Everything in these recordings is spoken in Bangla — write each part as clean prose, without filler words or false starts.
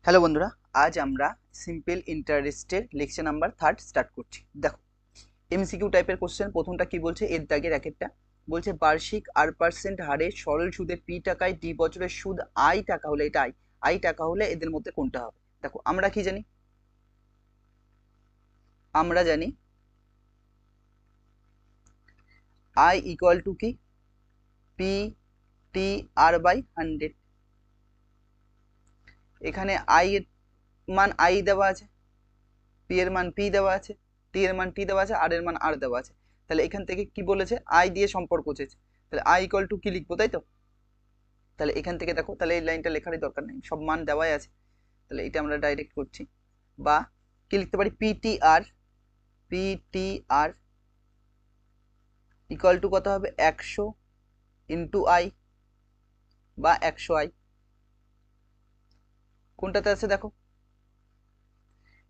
হ্যালো বন্ধুরা, আজ আমরা সিম্পল ইন্টারেস্টের লেকচার নাম্বার 3 স্টার্ট করছি। দেখো, এমসিকিউ টাইপের কোশ্চেন। প্রথমটা কি বলছে, এর দাগের একটা বলছে বার্ষিক R% হারে সরল সুদে পি টাকায় ডি বছরের সুদ আই টাকা হলে, এটা আই টাকা হলে এদের মধ্যে কোনটা হবে। দেখো, আমরা কি জানি, আমরা জানি আই ইকুয়াল টু কি, পি টি আর বাই 100। এখানে আই এর মান আই দেওয়া আছে, পি এর মান পি দেওয়া আছে, টি এর মান টি দেওয়া আছে, আর এর মান আর দেওয়া আছে। তাহলে এখান থেকে কি বলেছে, আই দিয়ে সম্পর্ক চেয়েছে। তাহলে আই ইকুয়াল টু কি লিখবো, তাই তো? তাহলে এখান থেকে দেখো, তাহলে এই লাইনটা লেখারই দরকার নেই, সব মান দেওয়াই আছে। তাহলে এটা আমরা ডাইরেক্ট করছি, বা কি লিখতে পারি, পিটিআর ইকুয়াল টু কত হবে, 100 ইন্টু আই বা 100 আই। কোনটাতে আছে দেখো,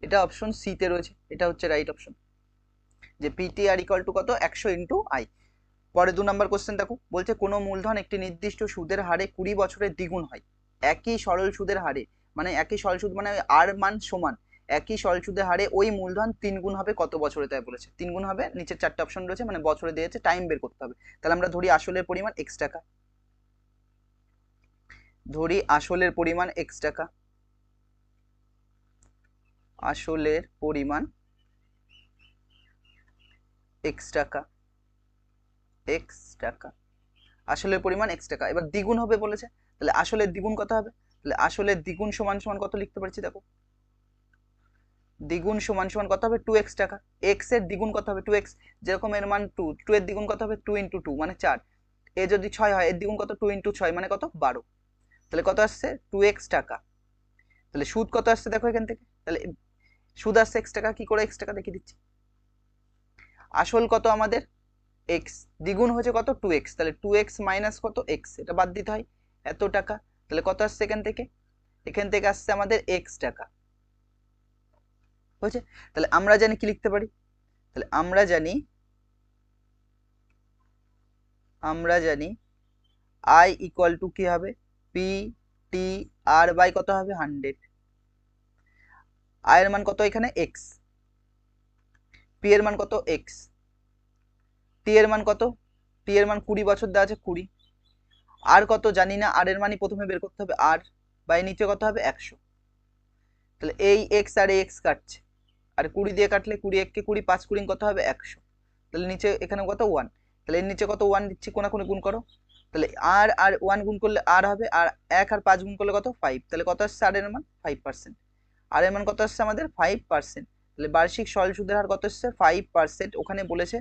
এটা অপশন সি তে রয়েছে, এটা হচ্ছে রাইট অপশন, যে পিটিআর ইকুয়াল টু কত, 100 ইন্টু আই। পরে 2 নম্বর কোশ্চেন দেখো, বলছে কোনো মূলধন একটি নির্দিষ্ট সুদের হারে 20 বছরে দ্বিগুণ হয়। একই সরল সুদের হারে, মানে একই সরল সুদ মানে আর মান সমান, একই সরল সুদের হারে ওই মূলধন 3 গুণ হবে কত বছরে, তাই বলেছে 3 গুণ হবে। নিচে 4টা অপশন রয়েছে, মানে বছরে দিয়েছে, টাইম বের করতে হবে। তাহলে আমরা ধরি আসলের পরিমাণ x টাকা, ধরি আসলের পরিমাণ x টাকা, আসলের পরিমাণ x টাকা, x টাকা, আসলের পরিমাণ x টাকা। এবার দ্বিগুণ হবে বলেছে, তাহলে আসলের দ্বিগুণ কত হবে, তাহলে আসলের দ্বিগুণ সমান সমান কত লিখতে পারছি দেখো, দ্বিগুণ সমান সমান কত হবে, 2x টাকা। x এর দ্বিগুণ কত হবে, 2x, যেরকম এর মান 2, 2 এর দ্বিগুণ কত হবে, 2 ইন্টু 2 মানে 4। এ যদি 6 হয়, এর দ্বিগুণ কত, 2 ইন্টু 6 মানে কত, 12। তাহলে কত আসছে, 2x টাকা। তাহলে সুদ কত আসছে দেখো এখান থেকে, তাহলে সুদ আসছে x টাকা। কি করে x টাকা দেখিয়ে দিচ্ছি, আসল কত আমাদের x, দ্বিগুণ হয়েছে কত, 2x, তাহলে 2x মাইনাস কত, x, এটা বাদ দিতে হয়, এত টাকা। তাহলে কত আসছে এখান থেকে, এখান থেকে আসছে আমাদের x টাকা, বুঝছে? তাহলে আমরা জানি কি লিখতে পারি, তাহলে আমরা জানি আই ইকুয়াল টু কি হবে, পি টি আর বাই কত হবে, 100। আই এর মান কত এখানে, এক্স, পি এর মান কত, এক্স, টি এর মান কত, টি এর মান 20 বছর দেওয়া আছে, 20। আর কত জানি না, আর এর মানই প্রথমে বের করতে হবে, আর বাই নিচে কত হবে, 100। তাহলে এই এক্স আর এই এক্স কাটছে, আর 20 দিয়ে কাটলে 20 1 কে 20, 5 20 কত হবে, 100। তাহলে নিচে এখানে কত, 1। তাহলে এর নিচে কত, 1 দিচ্ছি, কোনাকুনি গুণ করো। তাহলে আর আর 1 গুণ করলে আর হবে, আর 1 আর 5 গুণ করলে কত, 5। তাহলে কত আসছে আর এর মান, 5%। আর এর মান কত আসছে আমাদের, 5%। তাহলে বার্ষিক সরল সুদের হার কত আসছে, 5%। ওখানে বলেছে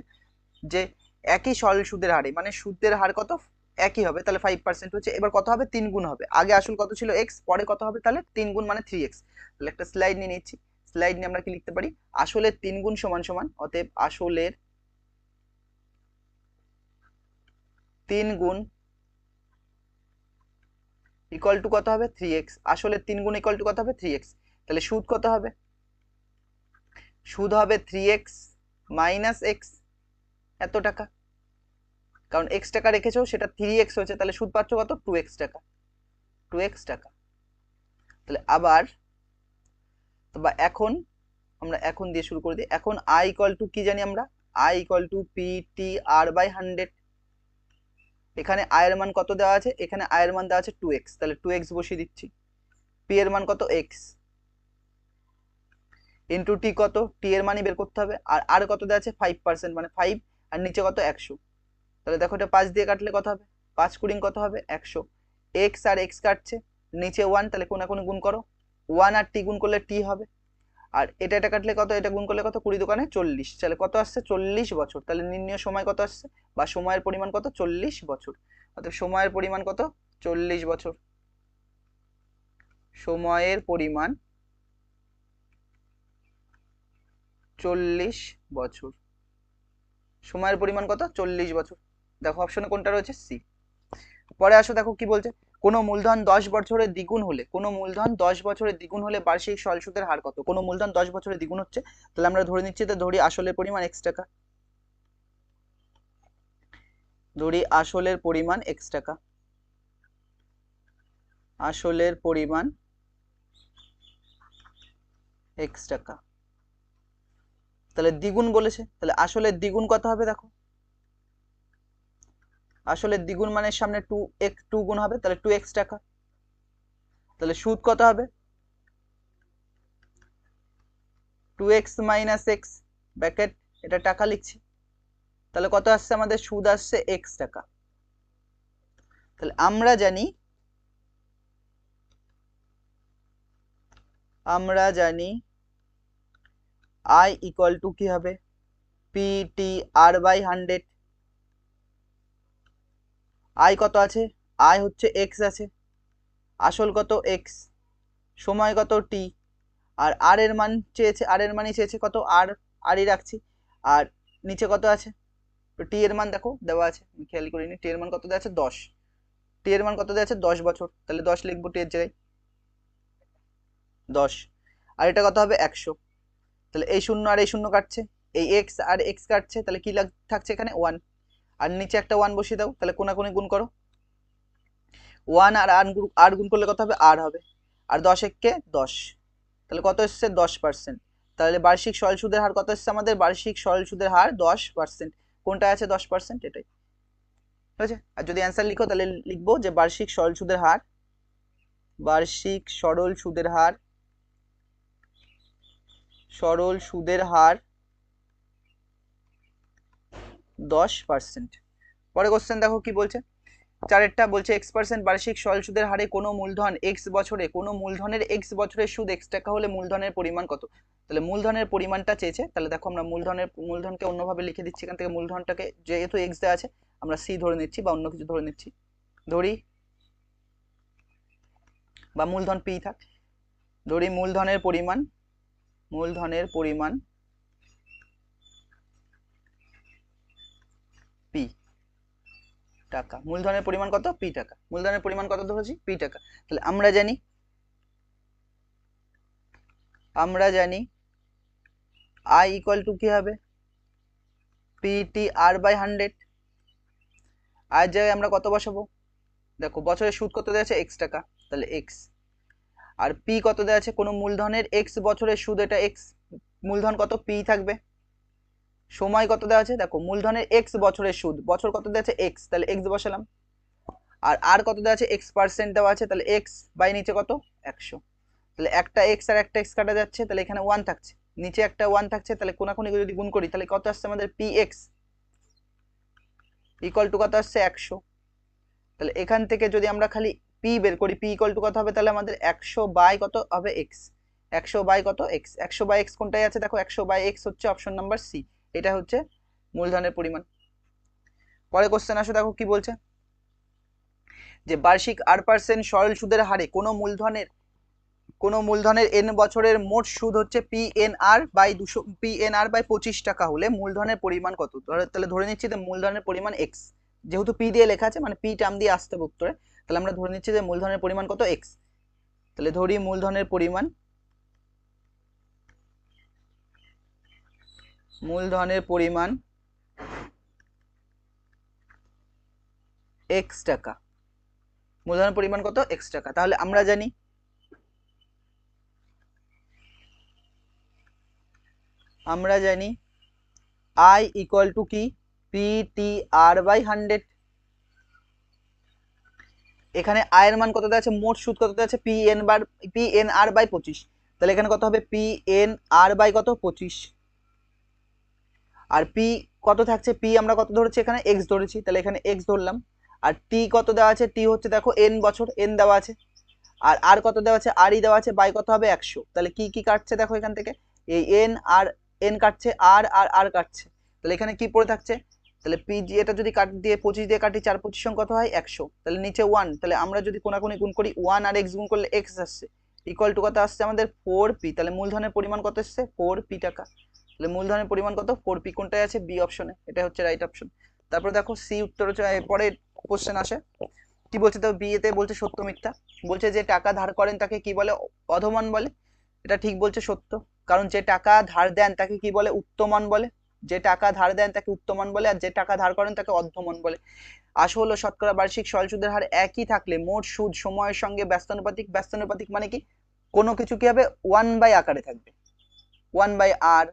যে একই সরল সুদের হারে, মানে সুদের হার কত একই হবে, তাহলে 5% হচ্ছে। এবার কত হবে, 3 গুণ হবে। আগে আসল কত ছিল, x, পরে কত হবে, তাহলে 3 গুণ মানে 3x। তাহলে একটা স্লাইড নিয়ে নিচ্ছি, স্লাইড নিয়ে আমরা কি লিখতে পারি, আসলের 3 গুণ সমান সমান, অতএব আসলের 3 গুণ ইকুয়াল টু কত হবে, 3x। আসলের 3 গুণ ইকুয়াল টু কত হবে, 3x। তাহলে সুদ কত হবে, সুদ হবে 3x মাইনাস এক্স, এত টাকা। কারণ x টাকা রেখেছো, সেটা 3x হয়েছে, তাহলে সুদ পাচ্ছ কত, 2x টাকা, 2x টাকা। তাহলে আবার, বা এখন আমরা এখন দিয়ে শুরু করে দিই। এখন আই ইকুয়াল টু কি জানি আমরা, I equal to P T R by 100। এখানে আই এর মান কত দেওয়া আছে, এখানে আই এর মান দেওয়া আছে 2x, তাহলে 2x বসিয়ে দিচ্ছি। পি এর মান কত, x, ইন্টু টি কত, টি এর মানই বের করতে হবে। আর কত দেওয়া আছে, 5%, মানে 5, আর নিচে কত, 100। তাহলে দেখো, এটা 5 দিয়ে কাটলে কত হবে, 5 কুড়িং কত হবে, 100। এক্স আর এক্স কাটছে, নিচে 1, তাহলে কোনাকুনি গুণ করো, 1 আর টি গুণ করলে টি হবে। আর এটা কাটলে কত, এটা গুণ করলে কত, 20 দোকানে 40, তাহলে কত আসছে, 40 বছর। তাহলে নির্ণয় সময় কত আসছে, বা সময়ের পরিমাণ কত, 40 বছর। অর্থাৎ সময়ের পরিমাণ কত, 40 বছর। সময়ের পরিমাণ 40 বছর, সময়ের পরিমাণ কত, 40 বছর। দেখো অপশনে কোনটা রয়েছে, সি। পরে আসো, দেখো কি বলছে, কোনো মূলধন 10 বছরের দ্বিগুণ হলে, কোনো মূলধন 10 বছরের দ্বিগুণ হলে বার্ষিক সরল সুদের হার কত। কোনো মূলধন 10 বছরের দ্বিগুণ হচ্ছে, তাহলে আমরা ধরে নিচ্ছি, তো ধরি আসলের পরিমাণ x টাকা, ধরি আসলের পরিমাণ x টাকা, আসলের পরিমাণ এক্স টাকা। তাহলে দ্বিগুণ বলেছে, তাহলে আসলে দ্বিগুণ কত হবে দেখো, আসলে দ্বিগুণ মানে সামনে 2 গুণ হবে, তাহলে 2x টাকা। তাহলে সুদ কত হবে, 2x মাইনাস এক্স ব্র্যাকেট, এটা টাকা লিখছি। তাহলে কত আসছে আমাদের, সুদ আসছে x টাকা। তাহলে আমরা জানি i ইকুয়াল টু কি হবে, PTR বাই 100। i কত আছে, i হচ্ছে x আছে, আসল কত x, সময় কত t, আর r এর মান চেয়েছে, r এর মানই চেয়েছে কত, r ই রাখছি। আর নিচে কত আছে, তো t এর মান দেখো দেওয়া আছে, আমি খেয়াল করিনি, t এর মান কত দেওয়া আছে 10, t এর মান কত দেওয়া আছে 10 বছর, তাহলে 10 লিখবো t এর জায়গায় 10। আর এটা কত হবে 100, তাহলে এই শূন্য আর এই শূন্য কাটছে, এই x আর x কাটছে, তাহলে কি থাকছে এখানে 1, আর নিচে একটা 1 বসিয়ে দাও, তাহলে কোনাকুনি গুণ করো, 1 আর আর গুণ করলে কত হবে, আর হবে, আর 10 একে 10, তাহলে কত এসছে 10%। তাহলে বার্ষিক সরল সুদের হার কত এসছে আমাদের, বার্ষিক সরল সুদের হার 10%। কোনটা আছে 10%, এটাই ঠিক আছে। আর যদি অ্যান্সার লিখো তাহলে লিখবো যে বার্ষিক সরল সুদের হার, বার্ষিক সরল সুদের হার, সরল সুদের হার 10%। পরে কোশ্চেন দেখো কি বলছে, চারেরটা বলছে x% বার্ষিক সরল সুদের হারে কোনো মূলধন x বছরে, কোনো মূলধনের x বছরের সুদ x টাকা হলে মূলধনের পরিমাণ কত। তাহলে মূলধনের পরিমাণটা চেয়েছে, তাহলে দেখো আমরা মূলধনকে অন্যভাবে লিখে দিচ্ছি, এখান থেকে মূলধনটাকে যেহেতু x দেওয়া আছে আমরা c ধরে নিচ্ছি বা অন্য কিছু ধরে নিচ্ছি, ধরি বা মূলধন p থাক, ধরি মূলধনের পরিমাণ p টাকা, মূলধনের পরিমাণ কত, p টাকা, মূলধনের পরিমাণ কত ধরেছি, p টাকা। তাহলে আমরা জানি i ইকুয়াল টু কি হবে, PTR বাই 100। আর জায়গায় আমরা কত বসাবো, দেখো বছরের সুদ কত দেওয়া আছে x টাকা, তাহলে x, আর p কত দেওয়া আছে, কোনো মূলধনের x বছরের সুদ, এটা x, মূলধন কত p থাকবে, সময় কত দেওয়া আছে, দেখো মূলধনের x বছরের সুদ, বছর কত দেওয়া আছে x, তাহলে x বসালাম, আর কত দেওয়া আছে x% দেওয়া আছে, তাহলে x বাই নিচে কত 100, তাহলে একটা x আর একটা x কাটা যাচ্ছে, তাহলে এখানে 1 থাকছে, নিচে একটা 1 থাকছে, তাহলে কোনাকুনি যদি গুণ করি তাহলে কত আসছে আমাদের, px ইকুয়াল টু কত আসছে 100। তাহলে এখান থেকে যদি আমরা খালি p বের করি, p ইকুয়াল টু কত হবে, তাহলে আমাদের 100 বাই কত হবে x, 100 বাই কত x, 100 বাই x কোনটাই আছে, দেখো 100 বাই x হচ্ছে অপশন নাম্বার সি, এটা হচ্ছে মূলধনের পরিমাণ। পরে কোশ্চেন আসো, দেখো কি বলছে, যে বার্ষিক r% সরল সুদের হারে কোনো মূলধনের n বছরের মোট সুদ হচ্ছে PNR বাই 25 টাকা হলে মূলধনের পরিমাণ কত। তাহলে ধরে নিচ্ছি যে মূলধনের পরিমাণ x, যেহেতু p দিয়ে লেখা আছে মানে p টার্ম দিয়ে আসতে হবে উত্তরে, তাহলে আমরা ধরে নিচ্ছি যে মূলধনের পরিমাণ কত x। তাহলে ধরি মূলধনের পরিমাণ x টাকা, মূলধনের পরিমাণ কত x টাকা। তাহলে আমরা জানি i ইকুয়াল টু কি, PTR বাই 100। এখানে i এর মান কত দেওয়া আছে, মোট সুদ কত দেওয়া আছে, PNR বাই 25, তাহলে এখানে কত হবে, PNR বাই কত 25, আর p কত থাকছে, p আমরা কত ধরেছি এখানে x ধরেছি, তাহলে এখানে x ধরলাম, আর t কত দেওয়া আছে, t হচ্ছে দেখো n বছর, n দেওয়া আছে, আর কত দেওয়া আছে, r ই দেওয়া আছে, বাই কত হবে 100। তাহলে কি কাটছে দেখো এখান থেকে, এই n কাটছে, আর কাটছে, তাহলে এখানে কি পড়ে থাকছে, তাহলে p এটা যদি কাট দিয়ে 25 দিয়ে কাটি, 4 25 কত হয় 100, তাহলে নিচে 1, তাহলে আমরা যদি কোনাকুনি গুণ করি 1 আর x গুণ করলে x আসছে, ইকুয়াল টু কত আসছে আমাদের 4p, তাহলে মূলধনের পরিমাণ কত এসছে 4p টাকা। তাহলে মূলধনের পরিমাণ কত 4p, কোনটায় আছে, বি অপশনে, এটা হচ্ছে রাইট অপশন। তারপরে দেখো সি উত্তর হচ্ছে, পরে কোশ্চেন আসে কি বলছে, তো বি এতে বলছে সত্য মিথ্যা, বলছে যে টাকা ধার করেন তাকে কি বলে, অধমান বলে। এটা ঠিক বলছে সত্য, কারণ যে টাকা ধার দেন তাকে কি বলে, উত্তমান বলে, যে টাকা ধার দেন তাকে উত্তমান বলে, আর যে টাকা ধার করেন তাকে অর্ধমান বলে। আসল ও শতকরা বার্ষিক সরল সুদের হার একই থাকলে মোট সুদ সময়ের সঙ্গে ব্যস্তানুপাতিক মানে কি, কোনো কিছু কি হবে 1 বাই আকারে থাকবে, 1/r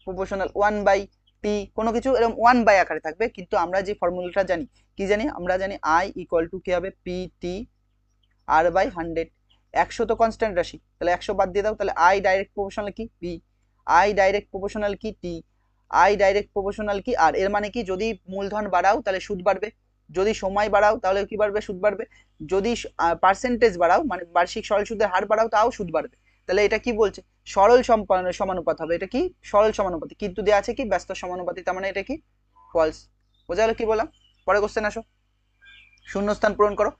প্রপোর্শনাল 1/t, কোনো কিছু এরকম 1 আকারে থাকবে। কিন্তু আমরা যে ফর্মুলাটা জানি, কি জানি, আমরা জানি I ইকুয়াল টু কি হবে, PT/100। 100 তো কনস্ট্যান্ট রাশি, তাহলে 100 বাদ দিয়ে দাও, তাহলে I ডাইরেক্ট প্রপোর্শনাল কি P, I ডাইরেক্ট প্রপোর্শনাল কি T, I ডাইরেক্ট প্রপোর্শনাল কি R। এর মানে কি, যদি মূলধন বাড়াও তাহলে সুদ বাড়বে, যদি সময় বাড়াও তাহলে কি বাড়বে, সুদ বাড়বে, যদি পার্সেন্টেজ বাড়াও মানে বার্ষিক সরল সুদের হার বাড়াও তাও সুদ বাড়বে। তাহলে এটা কি বলছে, সরল সমানুপাত হবে, এটা কি সরল সমানুপাতি, কিন্তু দেওয়া আছে কি ব্যস্ত সমানুপাতি, তার মানে এটা কি ফলস। বোঝা গেল কি বললাম? পরে কোশ্চেন আসো, শূন্যস্থান পূরণ করো।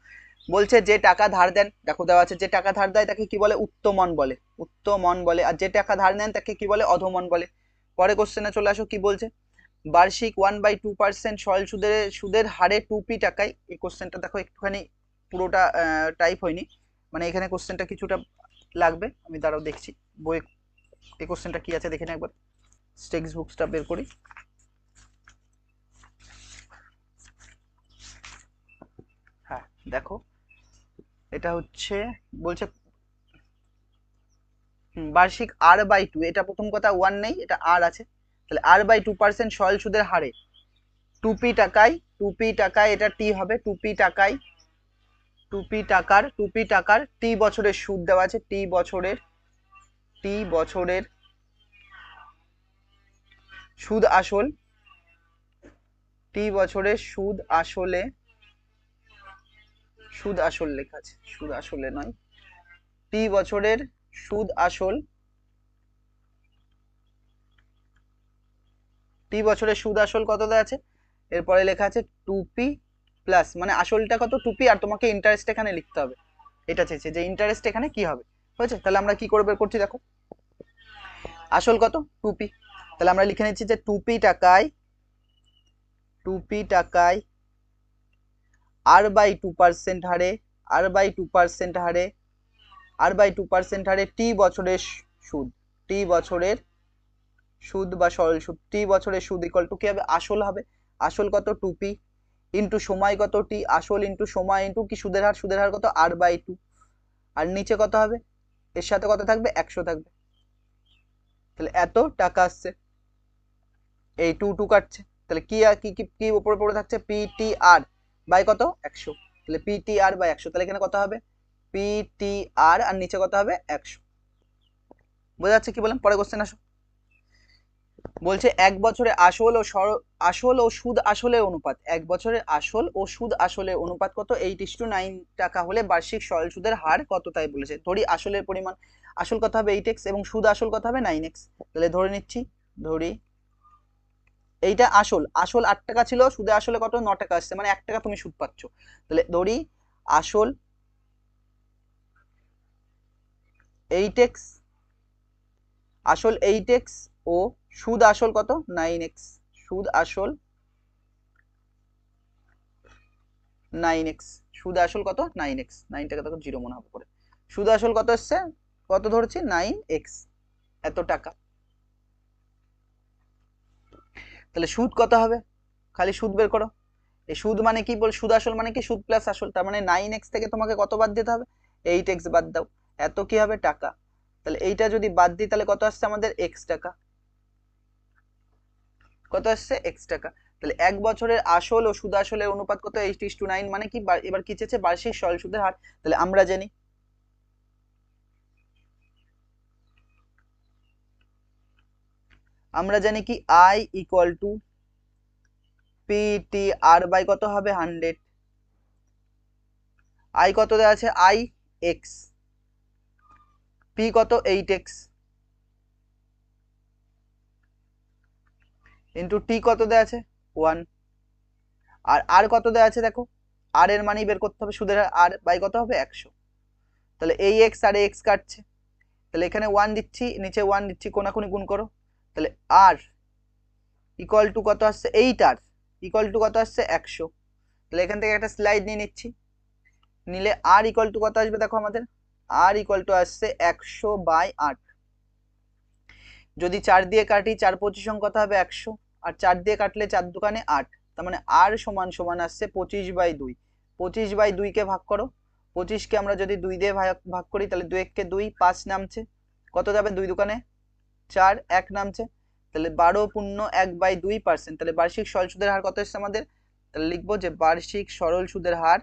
বলছে যে টাকা ধার দেন, দেখো দেওয়া আছে, যে টাকা ধার দেয় তাকে কি বলে, উত্তমন বলে, উত্তমন বলে, আর যে টাকা ধার নেন তাকে কি বলে, অধমন বলে। পরে কোশ্চেনে চলে আসো, কি বলছে, বার্ষিক 1/2% সরল সুদের হারে 2p টাকায়। এই কোশ্চেনটা দেখো একটুখানি পুরোটা টাইপ হয়নি, মানে এখানে কোশ্চেনটা কিছুটা লাগবে, আমি দাঁড়াও দেখছি বই, এই কোশ্চেনটা কি আছে দেখে না একবার, টেক্সট বুকসটা বের করি। হ্যাঁ দেখো, এটা হচ্ছে, বলছে বার্ষিক R/2, এটা প্রথম কথা 1 নেই, এটা R আছে, তাহলে R/2% সরল সুদের হারে 2p টাকায়, 2p টাকায় এটা টি হবে, 2p টাকায়, 2p টাকার টি বছরের সুদ দেওয়া আছে, টি বছরের সুদ আসল, টি বছরের সুদ আসল লেখা আছে, সুদ আসলে নয়, টি বছরের সুদ আসল, টি বছরের সুদ আসল কত দেওয়া আছে, এরপরে লেখা আছে 2p প্লাস, মানে আসলটা কত 2p, আর তোমাকে ইন্টারেস্ট এখানে লিখতে হবে, এটা চেয়েছে যে ইন্টারেস্ট এখানে কি হবে, হয়েছে। তাহলে আমরা কি করে বের করছি, দেখো আসল কত 2p, তাহলে আমরা লিখে নিচ্ছি যে 2p টাকায় R/2% হারে, R/2% হারে টি বছরের সুদ, টি বছরের সুদ বা সরল সুদ, টি বছরের সুদ ইকুয়াল টু কি হবে, আসল হবে, আসল কত 2p ইন্টু সময় কত টি, আসল ইন্টু সময় ইন্টু কি সুদের হার, সুদের হার কত R/2, আর নিচে কত হবে, এর সাথে কত থাকবে 100 থাকবে, তাহলে এত টাকা আসছে, এই 2 কাটছে, তাহলে কি কি কি কি উপরে পড়ে থাকছে, PTR বাই কত 100, তাহলে PTR বাই 100, তাহলে এখানে কত হবে PTR, আর নিচে কত হবে 100। বোঝা যাচ্ছে কি বললাম? পরে কোশ্চেন আসো, বলছে এক বছরে আসল ও সুদ আসলের অনুপাত, এক বছরের আসল ও সুদ আসলের অনুপাত কত, 8:9 টাকা হলে বার্ষিক সরল সুদের হার কত, তাই বলেছে। ধরি আসলের পরিমাণ, আসল কত হবে 8x এবং সুদ আসল কত হবে 9x, তাহলে ধরে নিচ্ছি, ধরি এইটা আসল, 8 টাকা ছিল, সুদে আসলে কত 9 টাকা আসছে, মানে 1 টাকা তুমি সুদ পাচ্ছ, তাহলে ধরি আসল 8x, আসল 8x ও সুদ আসল কত 9x, সুদ আসল 9x, সুদ আসল কত 9x, 9 টাকা তখন 0 মনে হবে পরে, সুদ আসল কত আসছে, কত ধরছি 9x, এত টাকা, তাহলে সুদ কত হবে, খালি সুদ বের করো, এই সুদ মানে কি বল, সুদ আসল মানে কি সুদ প্লাস আসল, তার মানে 9x থেকে তোমাকে কত বাদ দিতে হবে, 8x বাদ দাও, এত কি হবে টাকা, তাহলে এইটা যদি বাদ দিই তাহলে কত আসছে আমাদের x টাকা, কত আসছে x টাকা। তাহলে এক বছরের আসল ও সুদ আসলের অনুপাত কত, 8:9, মানে কি, এবার কি চেয়েছে, বার্ষিক সরল সুদের হার, তাহলে আমরা জানি কি I equal to PTR by কত হবে 100, I কত দেওয়া আছে IX, P কত 8x ইন্টু T কত দেওয়া আছে 1, আর R কত দেওয়া আছে দেখো, R এর মানই বের করতে হবে, সুদের হার R বাই কত হবে 100, তাহলে এই x আর x কাটছে, তাহলে এখানে 1 দিচ্ছি, নিচে 1 দিচ্ছি, কোনাকুনি গুণ করো, তাহলে R ইকুয়াল টু কত আসছে 8R ইকুয়াল টু কত আসছে 100, তাহলে এখান থেকে একটা স্লাইড নিয়ে নিচ্ছি, নিলে R ইকুয়াল টু কত আসবে দেখো আমাদের, R ইকুয়াল টু আসছে 100/8, যদি 4 দিয়ে কাটি 4 25 কত হবে 100, আর 4 দিয়ে কাটলে 4 দোকানে 8, তার মানে R সমান সমান আসছে 25/2, 25/2 কে ভাগ করো, 25 কে আমরা যদি 2 দিয়ে ভাগ করি তাহলে 2 1 কে 2, 5 নামছে, কত যাবে 2 দোকানে 4 1 নামছে, তাহলে 12.1/2%। তাহলে বার্ষিক সরল সুদের হার কত এসছে আমাদের? তাহলে লিখবো যে বার্ষিক সরল সুদের হার,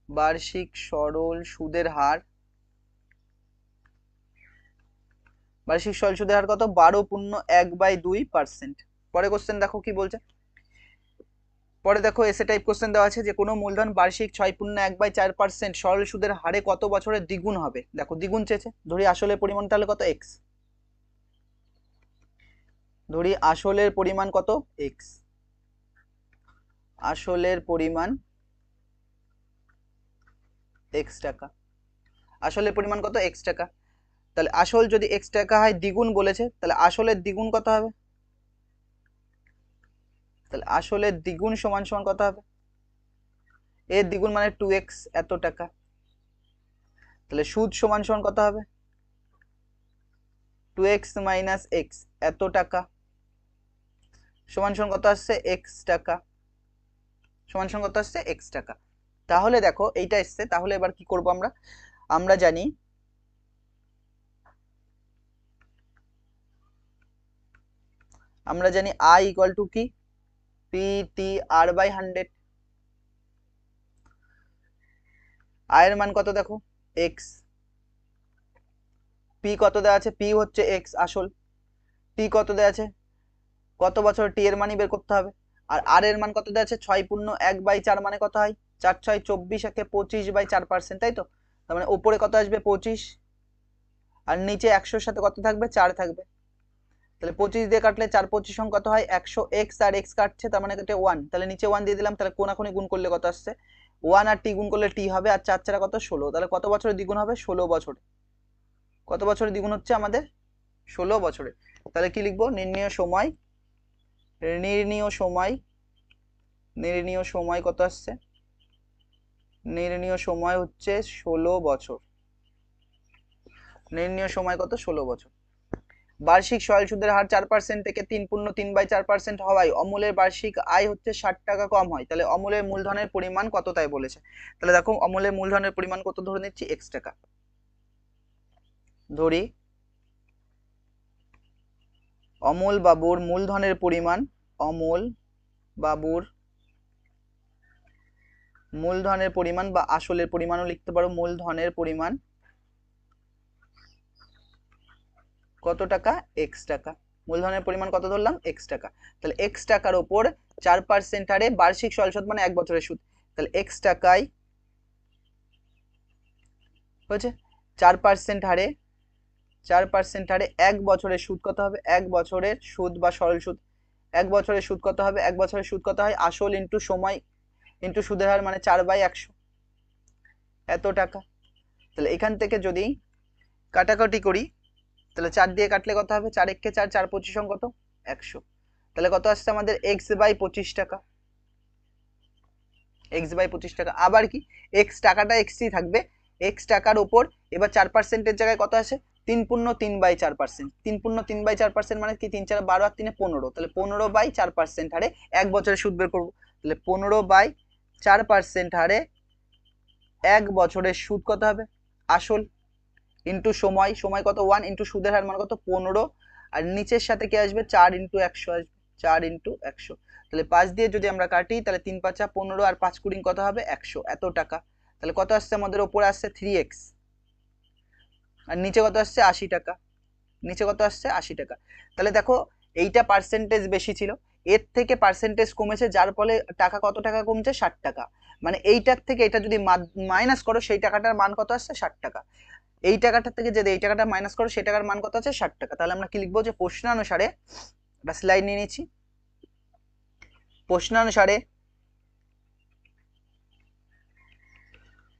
বার্ষিক সরল সুদের হার, বার্ষিক সরল সুদের হার কত? 12.1/2%। পরে কোশ্চেন দেখো কি বলছে। পরে দেখো এসে টাইপ কোশ্চেন দেওয়া আছে যে কোনো মূলধন বার্ষিক 6.1/4% সরল সুদের হারে কত বছরে দ্বিগুণ হবে? দেখো দ্বিগুণ চেয়েছে, ধরি আসলের পরিমাণ তাহলে কত? এক্স। ধরি আসলের পরিমাণ কত? এক্স। আসলের পরিমাণ এক্স টাকা। আসলের পরিমাণ কত? এক্স টাকা। তাহলে আসল যদি এক্স টাকা হয়, দ্বিগুণ বলেছে, তাহলে আসলের দ্বিগুণ কত হবে? তাহলে আসলের দ্বিগুণ সমান সমান কত হবে? এর দ্বিগুণ মানে 2x, এত টাকা। তাহলে সুদ সমান সমান কত হবে? 2x - x, এত টাকা, সমান সমান কত আসছে? x টাকা, সমান সমান কত আসছে? x টাকা। তাহলে দেখো এইটা এসছে, তাহলে এবার কি করব আমরা? আমরা জানি I ইকুয়াল টু কি? PTR/100। I এর মান কত দেখো? x। p কত দেওয়া আছে? p হচ্ছে x আসল। t কত দেওয়া আছে? কত বছর t এর মানই বের করতে হবে। আর r এর মান কত দেওয়া আছে? 6.1/4 মানে কত হয়? 4 6 24, একে 25/4%, তাই তো? তার মানে উপরে কত আসবে? 25, আর নিচে 100 সাথে কত থাকবে? 4 থাকবে। তাহলে 25 দিয়ে কাটলে 4 25 কত হয়? 100। x আর x কাটছে, তার মানে এটা 1, তাহলে নিচে 1 দিয়ে দিলাম। তাহলে কোনাকুনি গুণ করলে কত আসছে? 1 আর t গুণ করলে t হবে, আর 4 4 কত? 16। তাহলে কত বছরে দ্বিগুণ হবে? 16 বছরে। কত বছরে দ্বিগুণ হচ্ছে আমাদের? 16 বছরে। তাহলে কি লিখবো? নির্ণীয় সময়, নির্ণীয় সময়, নির্ণীয় সময় কত আসছে? নির্ণীয় সময় হচ্ছে 16 বছর। নির্ণীয় সময় কত? 16 বছর। বার্ষিক সরল সুদের হার 4% থেকে 3.3/4% হওয়ায় অমূলের বার্ষিক আয় হচ্ছে 60 টাকা কম হয়। তাহলে অমূলের মূলধনের পরিমাণ কত তাই বলেছে। তাহলে দেখো অমূলের মূলধনের পরিমাণ কত ধরে নিচ্ছি? x টাকা। ধরি অমল বাবুর মূলধনের পরিমাণ, অমল বাবুর মূলধনের পরিমাণ বা আসলের পরিমাণও লিখতে পারো, মূলধনের পরিমাণ কত টাকা? x টাকা। মূলধনের পরিমাণ কত ধরলাম? x টাকা। তাহলে x টাকার উপর 4% হারে বার্ষিক সরল সুদ মানে 1 বছরের সুদ। তাহলে x টাকায় হচ্ছে 4% হারে, 4% হারে 1 বছরের সুদ কত হবে? 1 বছরের সুদ বা সরল সুদ, 1 বছরের সুদ কত হবে? 1 বছরের সুদ কত হয়? আসল ইন্টু সময় ইন্টু সুদের হার, মানে 4/100, এত টাকা। তাহলে এখান থেকে যদি কাটাকাটি করি, তাহলে 4 দিয়ে কাটলে কত হবে? 4 1 4, 4 25 কত? 100। তাহলে কত আসছে আমাদের? x/25 টাকা। x/25 টাকা। আবার কি, x টাকাটা xই থাকবে, x টাকার উপর এবার 4%-এর জায়গায় কত আসে? 3.3/4%। 3.3/4% মানে কি? 3 4 12 আর 3 15, তাহলে 15/4% হারে 1 বছরের সুদ বের করবো। তাহলে 15/4% হারে 1 বছরের সুদ কত হবে? আসল ইন্টু সময়, সময় কত? 1, ইন্টু সুদের হার মান কত? 15, আর নিচের সাথে কি আসবে? 4 × 100 আসবে, 4 × 100। তাহলে 5 দিয়ে যদি আমরা কাটি, তাহলে 3 5 15, আর 5 20 কত হবে? 100, এত টাকা। তাহলে কত আসছে আমাদের? উপরে আসছে 3x, আর নিচে কত আসছে? 80 টাকা। নিচে কত আসছে? 80 টাকা। তাহলে দেখো এইটা পার্সেন্টেজ বেশি ছিল, এর থেকে পার্সেন্টেজ কমেছে, যার ফলে টাকা কত টাকা কমছে? 60 টাকা। মানে এইটার থেকে এটা যদি মাইনাস করো, সেই টাকাটার মান কত আসছে? 60 টাকা। এই টাকাটা থেকে যদি এই টাকাটা মাইনাস করো, সেই টাকার মান কত আছে? 60 টাকা। তাহলে আমরা কি লিখবো? যে প্রশ্নানুসারে, একটা স্লাইড নিয়ে নিচ্ছি, প্রশ্নানুসারে,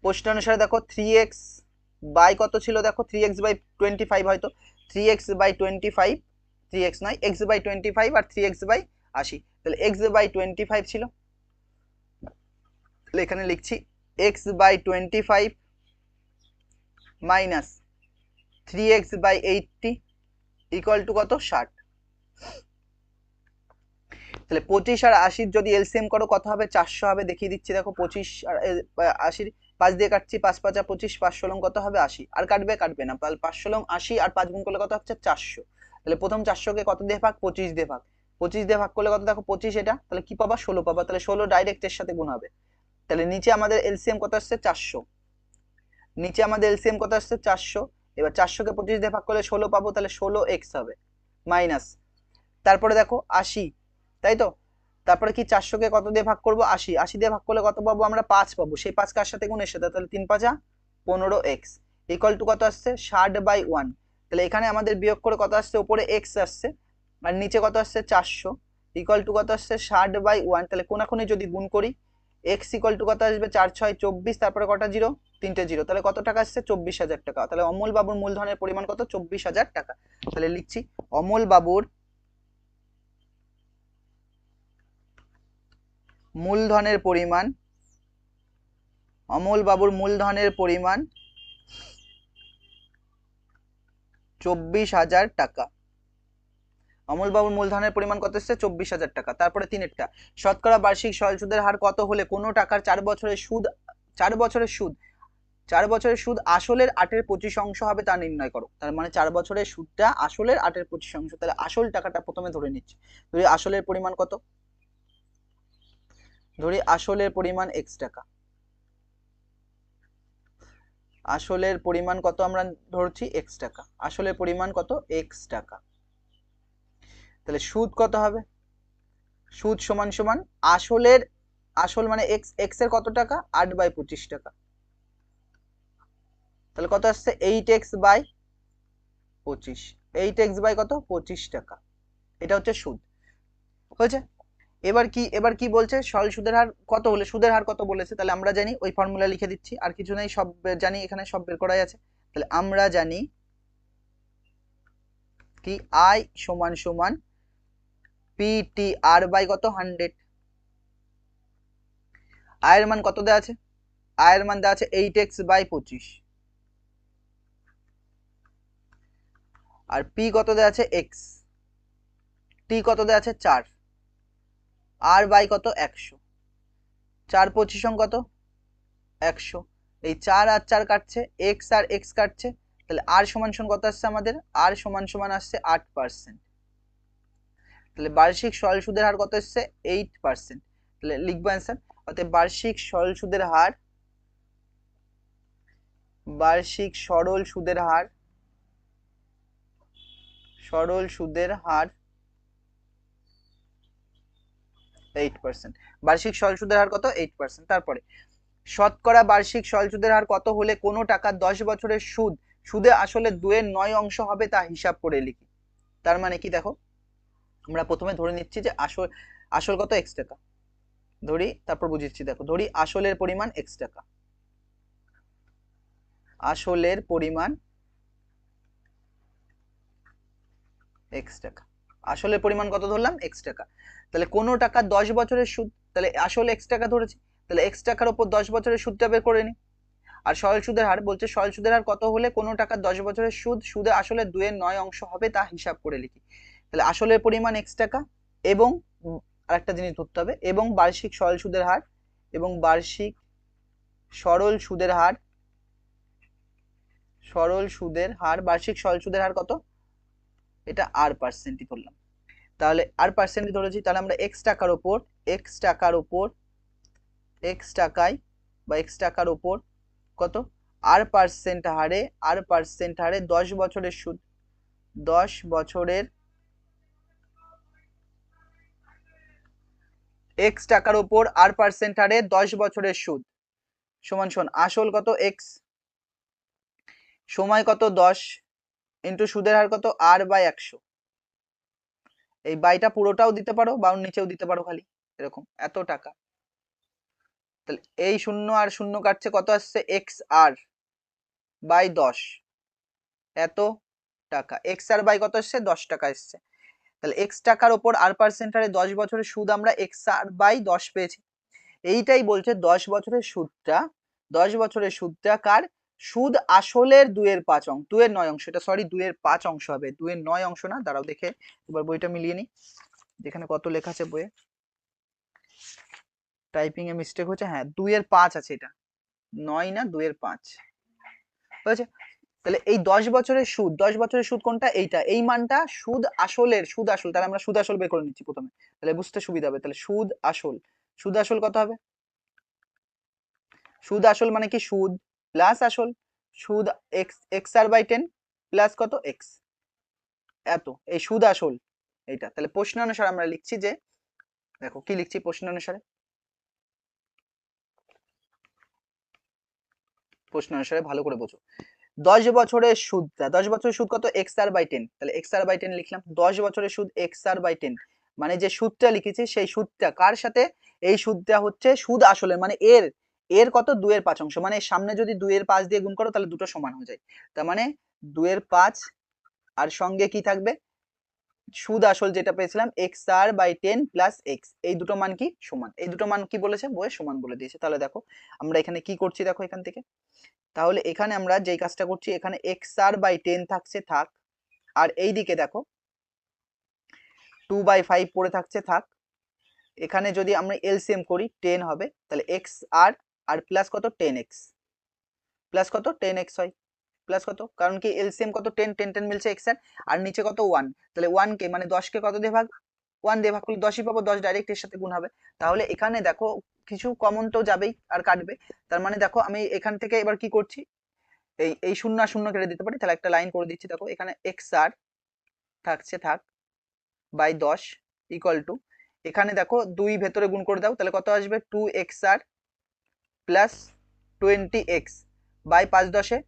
প্রশ্নানুসারে দেখো 3x বাই কত ছিল? দেখো 3x/25 হয়তো 3x/25, 3x নয়, x/25 আর 3x/80। তাহলে x/25 ছিল, তাহলে এখানে লিখছি x/25 minus 3x/80 equal to কত? 60। তাহলে 25 আর 80 যদি এলসিএম করো কত হবে? 400 হবে। দেখিয়ে দিচ্ছি, দেখো 25 আর 80 5 দিয়ে কাটছি, 5 5 25, 5 ষোলং কত হবে 80, আর কাটবে না, তাহলে 5 ষোলং 80 আর 5 গুণ করলে কত হচ্ছে 400। তাহলে প্রথম 400 কে কত দিয়ে ভাগ, 25 দিয়ে ভাগ, 25 দিয়ে ভাগ করলে কত দেখো 25, এটা তাহলে কি পাবা 16 পাবা, তাহলে 16 ডাইরেক্ট এর সাথে গুণ হবে। তাহলে নিচে আমাদের এলসিএম কত আসছে 400, নিচে আমাদের এলসিএম কত আসছে 400। এবার 400 কে 25 দিয়ে ভাগ করলে 16 পাবো, তাহলে 16x হবে মাইনাস, তারপরে দেখো 80, তাই তো, তারপরে কি 400 কে কত দিয়ে ভাগ করব 80, 80 দিয়ে ভাগ করলে কত পাবো আমরা 5 পাবো, সেই 5 কার সাথে গুণের সাথে, তাহলে 3 5 15x ইকুয়াল টু কত আসছে 60/1। তাহলে এখানে আমাদের বিয়োগ করে কত আসছে, উপরে x আসছে আর নিচে কত আসছে 400 ইকুয়াল টু কত আসছে 60/1। তাহলে কোনাকুনি যদি গুণ করি x ইকুয়াল টু কত আসবে 4 6 24, তারপরে কটা জিরো, 3টে জিরো, তাহলে কত টাকা আসছে 24,000 টাকা। তাহলে অমল বাবুর মূলধনের পরিমাণ কত 24,000 টাকা। তাহলে লিখছি অমল বাবুর মূলধনের পরিমাণ, অমল বাবুর মূলধনের পরিমাণ 24,000 টাকা। অমল বাবুর মূলধনের পরিমাণ কত এসছে 24,000 টাকা। তারপরে তিনেরটা, শতকরা বার্ষিক সরল সুদের হার কত হলে কোনো টাকার 4 বছরের সুদ 4 বছরের সুদ 4 বছরের সুদ আসলের 8/25 হবে তা নির্ণয় করো। তার মানে 4 বছরের সুদটা আসলের 8/25, তাহলে আসল টাকাটা প্রথমে ধরে নিচ্ছি। ধরি আসলের পরিমাণ কত, ধরি আসলের পরিমাণ x টাকা, আসলের পরিমাণ কত আমরা ধরছি x টাকা, আসলের পরিমাণ কত x টাকা। তাহলে সুদ কত হবে, সুদ সমান সমান আসলের, আসল মানে x এর কত টাকা 8/25 টাকা, তাহলে কত আসছে 8x/25, 8x কত 25 টাকা, এটা হচ্ছে সুদ হয়েছে। এবার কি বলছে সরল সুদের হার কত হলে, সুদের হার কত বলেছে, তাহলে আমরা জানি ওই ফর্মুলা লিখে দিচ্ছি, আর কিছু নেই, সব জানি, এখানে সব বের করাই আছে। তাহলে আমরা জানি কি আই সমান সমান PTR/, কত 100, আয়ের মান কত দেওয়া আছে, আয়ের মান দেওয়া আছে 8x/25, আর পি কত দেওয়া আছে x, টি কত দেওয়া আছে 4, আর/, কত 100, 4 25 কত 100, এই 4 আর 4 কাটছে, x আর x কাটছে, তাহলে আর সমান সমান কত আসছে আমাদের, আর সমান সমান আসছে 8%। তাহলে বার্ষিক সরল সুদের হার কত আসছে 8%। তাহলে লিখবো অ্যান্সার, অতএব বার্ষিক সরল সুদের হার, বার্ষিক সরল সুদের হার, সরল সুদের হার 8%, বার্ষিক সরল সুদের হার কত 8%। তারপরে শতকরা বার্ষিক সরল সুদের হার কত হলে কোনো টাকা 10 বছরের সুদ সুদে আসলে 2/9 হবে তা হিসাব করে লিখি। তার মানে কি দেখো, আমরা প্রথমে ধরে নিচ্ছি যে আসল, আসল কত x টাকা ধরি, তারপর বুঝিয়েছি, দেখো ধরি আসলের পরিমাণ x টাকা, আসলের পরিমাণ x টাকা, আসলের পরিমাণ কত ধরলাম x টাকা। তাহলে কোনো টাকা 10 বছরের সুদ, তাহলে আসল x টাকা ধরেছি, তাহলে x টাকার উপর 10 বছরের সুদটা বের করে নি। আর সরল সুদের হার বলছে, সরল সুদের হার কত হলে কোনো টাকা 10 বছরের সুদ সুদে আসলে 2/9 হবে তা হিসাব করে লিখি। তাহলে আসলের পরিমাণ x টাকা এবং আরেকটা জিনিস ধরতে হবে, এবং বার্ষিক সরল সুদের হার, এবং বার্ষিক সরল সুদের হার, সরল সুদের হার, বার্ষিক সরল সুদের হার কত, এটা r%ই ধরলাম। তাহলে r% ধরেছি, তাহলে আমরা x টাকার উপর, x টাকার উপর, x টাকায় বা x টাকার উপর কত r% হারে, r% হারে 10 বছরের সুদ, 10 বছরের x টাকার উপর r% হারে 10 বছরের সুদ সমান সমান আসল কত x, সময় কত 10 ইন্টু সুদের হার কত r/100, এই বাইটা পুরোটাও দিতে পারো বা নিচেও দিতে পারো, খালি এরকম এত টাকা। তাহলে এই শূন্য আর শূন্য কাটছে, কত আসছে xr/10, এত টাকা, xr/, কত আসছে 10 টাকা এসছে। তাহলে x টাকার উপর r% হারে 10 বছরের সুদ আমরা xr/10 পেয়েছি। এইটাই বলছে 10 বছরের সুদটা, 10 বছরের সুদটা কার, সুদ আসলের 2/9, এটা সরি 2/5 হবে, 2/9 না, দাঁড়াও দেখে এবার বইটা মিলিয়ে নি, যেখানে কত লেখা আছে বইয়ে, টাইপিং এ মিস্টেক হচ্ছে, হ্যাঁ 2/5 আছে এটা, 9 না 2 এর 5 হয়েছে। তাহলে এই 10 বছরের সুদ, 10 বছরের সুদ কোনটা? এইটা, এই মানটা সুদ আসলের, সুদ আসল। তাহলে আমরা সুদ আসল বের করে নিচ্ছি প্রথমে, তাহলে বুঝতে সুবিধা হবে। তাহলে সুদ আসল, সুদ আসল কত হবে? সুদ আসল মানে কি? সুদ প্লাস আসল, সুদ x, x R by 10 plus কত? এক্স, এত, এই সুদ আসল এইটা। তাহলে প্রশ্ন অনুসারে আমরা লিখছি যে, দেখো কি লিখছি প্রশ্ন অনুসারে, প্রশ্ন অনুসারে ভালো করে বোঝো। 10 বছরের সুদটা, 10 বছরের সুদ কত? এক্স আর বাই 10, তাহলে এক্স আর বাই 10 লিখলাম। 10 বছরের সুদ এক্স আর বাই 10, মানে যে সুদটা লিখেছি সেই সুদটা কার সাথে? এই সুদটা হচ্ছে সুদ আসলের, মানে এর, এর কত? 2 এর 5 অংশ, মানে সামনে যদি 2 এর 5 দিয়ে গুণ করো তাহলে দুটো সমান হয়ে যায়। তার মানে 2 এর 5 আর সঙ্গে কি থাকবে? সুদ আসল যেটা পেয়েছিলাম x R by 10 plus x, এই দুটো মান কি? সমান। এই দুটো মান কি বলেছে? বইয়ে সমান বলে দিয়েছে। তাহলে দেখো আমরা এখানে কি করছি, দেখো এখান থেকে, তাহলে এখানে আমরা যেই কাজটা করছি, এখানে এক্স আর বাই 10 থাকছে, থাক। আর এই দিকে দেখো 2/5 পড়ে থাকছে, থাক। এখানে যদি আমরা এলসিএম করি 10 হবে, তাহলে এক্স আর আর প্লাস কত? 10x, প্লাস কত? 10x হয়, প্লাস কত? কারণ কি এলসিএম কত? 10, 10 10 মিলছে এক্স এর, আর নিচে কত? 1, তাহলে 1 কে মানে 10 কে কত দিয়ে ভাগ? 1 দিয়ে ভাগ করলে 10ই পাবো, 10 ডাইরেক্ট এর সাথে গুণ হবে। তাহলে এখানে দেখো কিছু কমন তো যাবেই আর কাটবে, তার মানে দেখো আমি এখান থেকে এবার কি করছি, এই শূন্য আর শূন্য কেটে দিতে পারি, তাহলে একটা লাইন করে দিচ্ছি। দেখো এখানে এক্স আর থাকছে, থাক, বাই 10 ইকুয়াল টু, এখানে দেখো 2 ভেতরে গুণ করে দাও, তাহলে কত আসবে? 2x R plus 20x by 5 10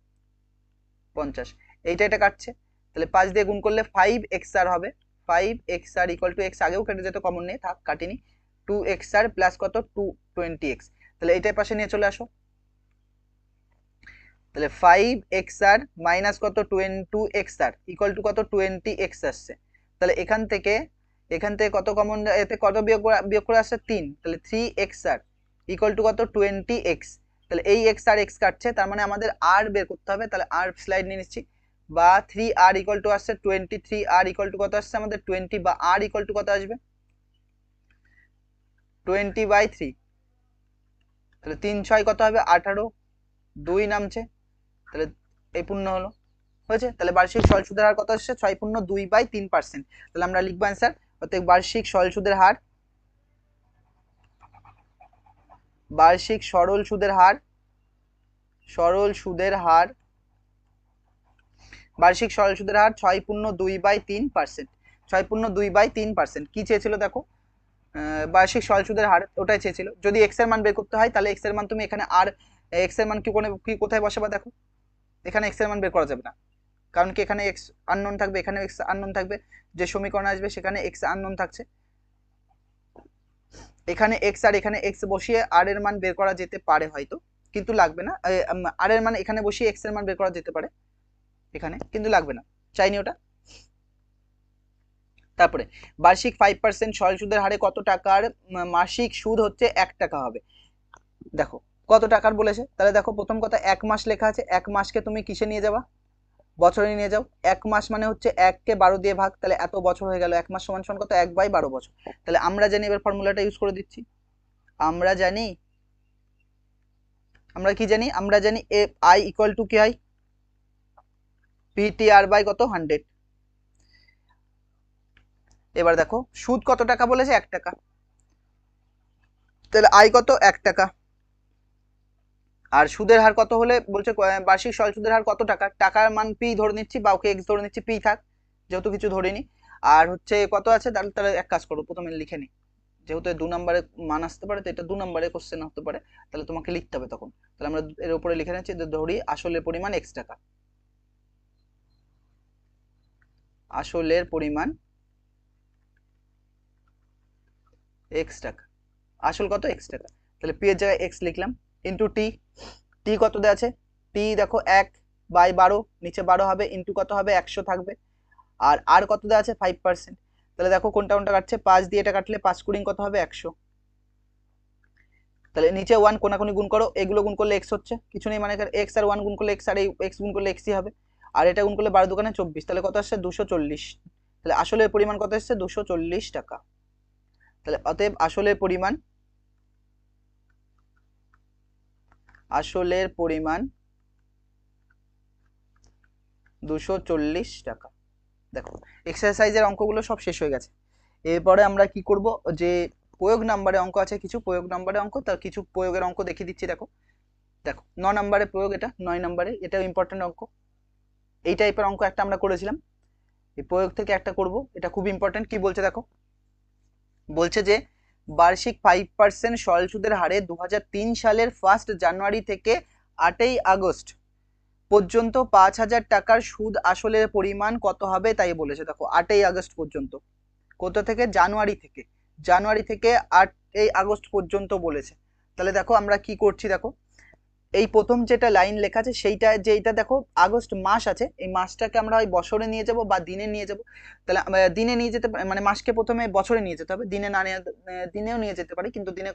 50, এইটা এটা কাটছে, তাহলে 5 দিয়ে গুণ করলে 5x আর হবে, 5x R equal to, x আগেও কেটে যেত, কমন নেই, থাক কাটিনি, 2x আর প্লাস কত? 20x, তাহলে এইটার পাশে নিয়ে চলে আসো, তাহলে 5x আর মাইনাস কত? 2x আর ইকুয়াল টু কত? 20x আসছে। তাহলে এখান থেকে কত কমন, এতে কত বিয়োগ করে আসছে? 3, তাহলে 3x আর ইকুয়াল টু কত? 20x, তাহলে এই x আর x কাটছে, তার মানে আমাদের r বের করতে হবে। তাহলে r স্লাইড নিয়ে নিচ্ছি, বা 3r ইকুয়াল টু আসছে 20, 3r ইকুয়াল টু কত আসছে আমাদের? 20, বা r ইকুয়াল টু কত আসবে? 20/3, তাহলে 3 6 কত হবে? 18, 2 নামছে, তাহলে এই পূর্ণ হলো, হয়েছে। তাহলে বার্ষিক সরল সুদের হার কত আসছে? 6.2/3%। তাহলে আমরা লিখবো অ্যান্সার, অতএব বার্ষিক সরল সুদের হার, বার্ষিক সরল সুদের হার, সরল সুদের হার, বার্ষিক সরল সুদের হার 6.2/3%, 6.2/3%। কি চেয়েছিল দেখো, বার্ষিক সরল সুদের হার ওটাই চেয়েছিল। যদি এক্স এর মান বের করতে হয়, তাহলে এক্স এর মান তুমি এখানে, আর এক্স এর মান কি কোথায় বসাবা? দেখো এখানে এক্স এর মান বের করা যাবে না, কারণ কি এখানে এক্স আননোন থাকবে, এখানে এক্স আননোন থাকবে, যে সমীকরণ আসবে সেখানে এক্স আননোন থাকছে, এখানে এক্স আর এখানে এক্স বসিয়ে আর এর মান বের করা যেতে পারে হয়তো, কিন্তু লাগবে না। আর এর মান এখানে বসিয়ে এক্স এর মান বের করা যেতে পারে এখানে, কিন্তু লাগবে না, চাইনি ওটা। তারপরে বার্ষিক 5% সরল সুদের হারে কত টাকার মাসিক সুদ হচ্ছে 1 টাকা হবে। দেখো কত টাকার বলেছে, তাহলে দেখো প্রথম কথা 1 মাস লেখা আছে, 1 মাসকে তুমি কিসে নিয়ে যাবা? বছরে নিয়ে যাও। 1 মাস মানে হচ্ছে 1 কে 12 দিয়ে ভাগ, তাহলে এত বছর হয়ে গেল, 1 মাস সমান সমান কত? 1/12 বছর। তাহলে আমরা জানি, এবার ফর্মুলাটা ইউজ করে দিচ্ছি, আমরা জানি, আমরা কি জানি? আমরা জানি আই ইকুয়াল টু কি হয়? পিটিআর বাই কত? 100। এবার দেখো সুদ কত টাকা বলেছে? 1 টাকা, তাহলে আই কত? 1 টাকা। আর সুদের হার কত হলে বলছে বার্ষিক সরল সুদের হার কত টাকা? টাকার মান পি ধরে নিচ্ছি, বা ওকে এক্স ধরে নিচ্ছি, পি থাক, যেহেতু কিছু ধরিনি। আর হচ্ছে কত আছে, তাহলে তাহলে এক কাজ করো, প্রথমে লিখে নি, যেহেতু 2 নম্বরে মান আসতে পারে, তো এটা 2 নম্বরে কোশ্চেন হতে পারে, তাহলে তোমাকে লিখতে হবে তখন। তাহলে আমরা এর উপরে লিখে নিচ্ছি যে ধরি আসলের পরিমাণ x টাকা, আসলের পরিমাণ x টাকা, আসল কত? x টাকা। তাহলে p এর জায়গায় x লিখলাম, ইন্টু টি, টি কত দেওয়া আছে? টি দেখো 1/12, নিচে 12 হবে, ইন্টু কত হবে? 100 থাকবে। আর আর কত দেওয়া আছে? 5%। তাহলে দেখো কোনটা কোনটা কাটছে, 5 দিয়ে এটা কাটলে 5 কুড়ি কত হবে? 100। তাহলে নিচে 1 কোনাকুনি গুণ করো, এগুলো গুণ করলে x হচ্ছে, কিছু নেই, মানে x আর 1 গুণ করলে x, আর এই x গুণ করলে x ই হবে, আর এটা গুণ করলে 12 দোকানে 24, তাহলে কত আসছে? 240। তাহলে আসলের পরিমাণ কত আসছে? 240 টাকা। তাহলে অতএব আসলের পরিমাণ আসলের পরিমাণ 240 টাকা। দেখো এক্সারসাইজের অঙ্কগুলো সব শেষ হয়ে গেছে। এরপরে আমরা কি করব, যে প্রয়োগ নাম্বারে অঙ্ক আছে, কিছু প্রয়োগ নাম্বারে অঙ্ক, তার কিছু প্রয়োগের অঙ্ক দেখিয়ে দিচ্ছি। দেখো দেখো 9 নম্বরে প্রয়োগ, এটা 9 নম্বরে, এটাও ইম্পর্টেন্ট অঙ্ক। এই টাইপের অঙ্ক একটা আমরা করেছিলাম, এই প্রয়োগ থেকে একটা করব, এটা খুব ইম্পর্টেন্ট। কি বলছে দেখো, বলছে যে বার্ষিক 5% সরল সুদের হারে 2003 সালের 1 জানুয়ারি থেকে 8 আগস্ট পর্যন্ত 5,000 টাকার সুদ আসলের পরিমাণ কত হবে তাই বলেছে। দেখো 8 আগস্ট পর্যন্ত, কোথা থেকে, জানুয়ারি থেকে, জানুয়ারি থেকে 8 আগস্ট পর্যন্ত বলেছে। তাহলে দেখো আমরা কি করছি, দেখো এই প্রথম যেটা লাইন লেখা আছে সেইটা, যে এটা দেখো আগস্ট মাস আছে, এই মাসটাকে আমরা হয় বছরে নিয়ে যাব বা দিনে নিয়ে যাব। তাহলে দিনে নিয়ে যেতে মানে মাসকে প্রথমে বছরে নিয়ে যেতে হবে, দিনে না নিয়ে, দিনেও নিয়ে যেতে পারি, কিন্তু দিনে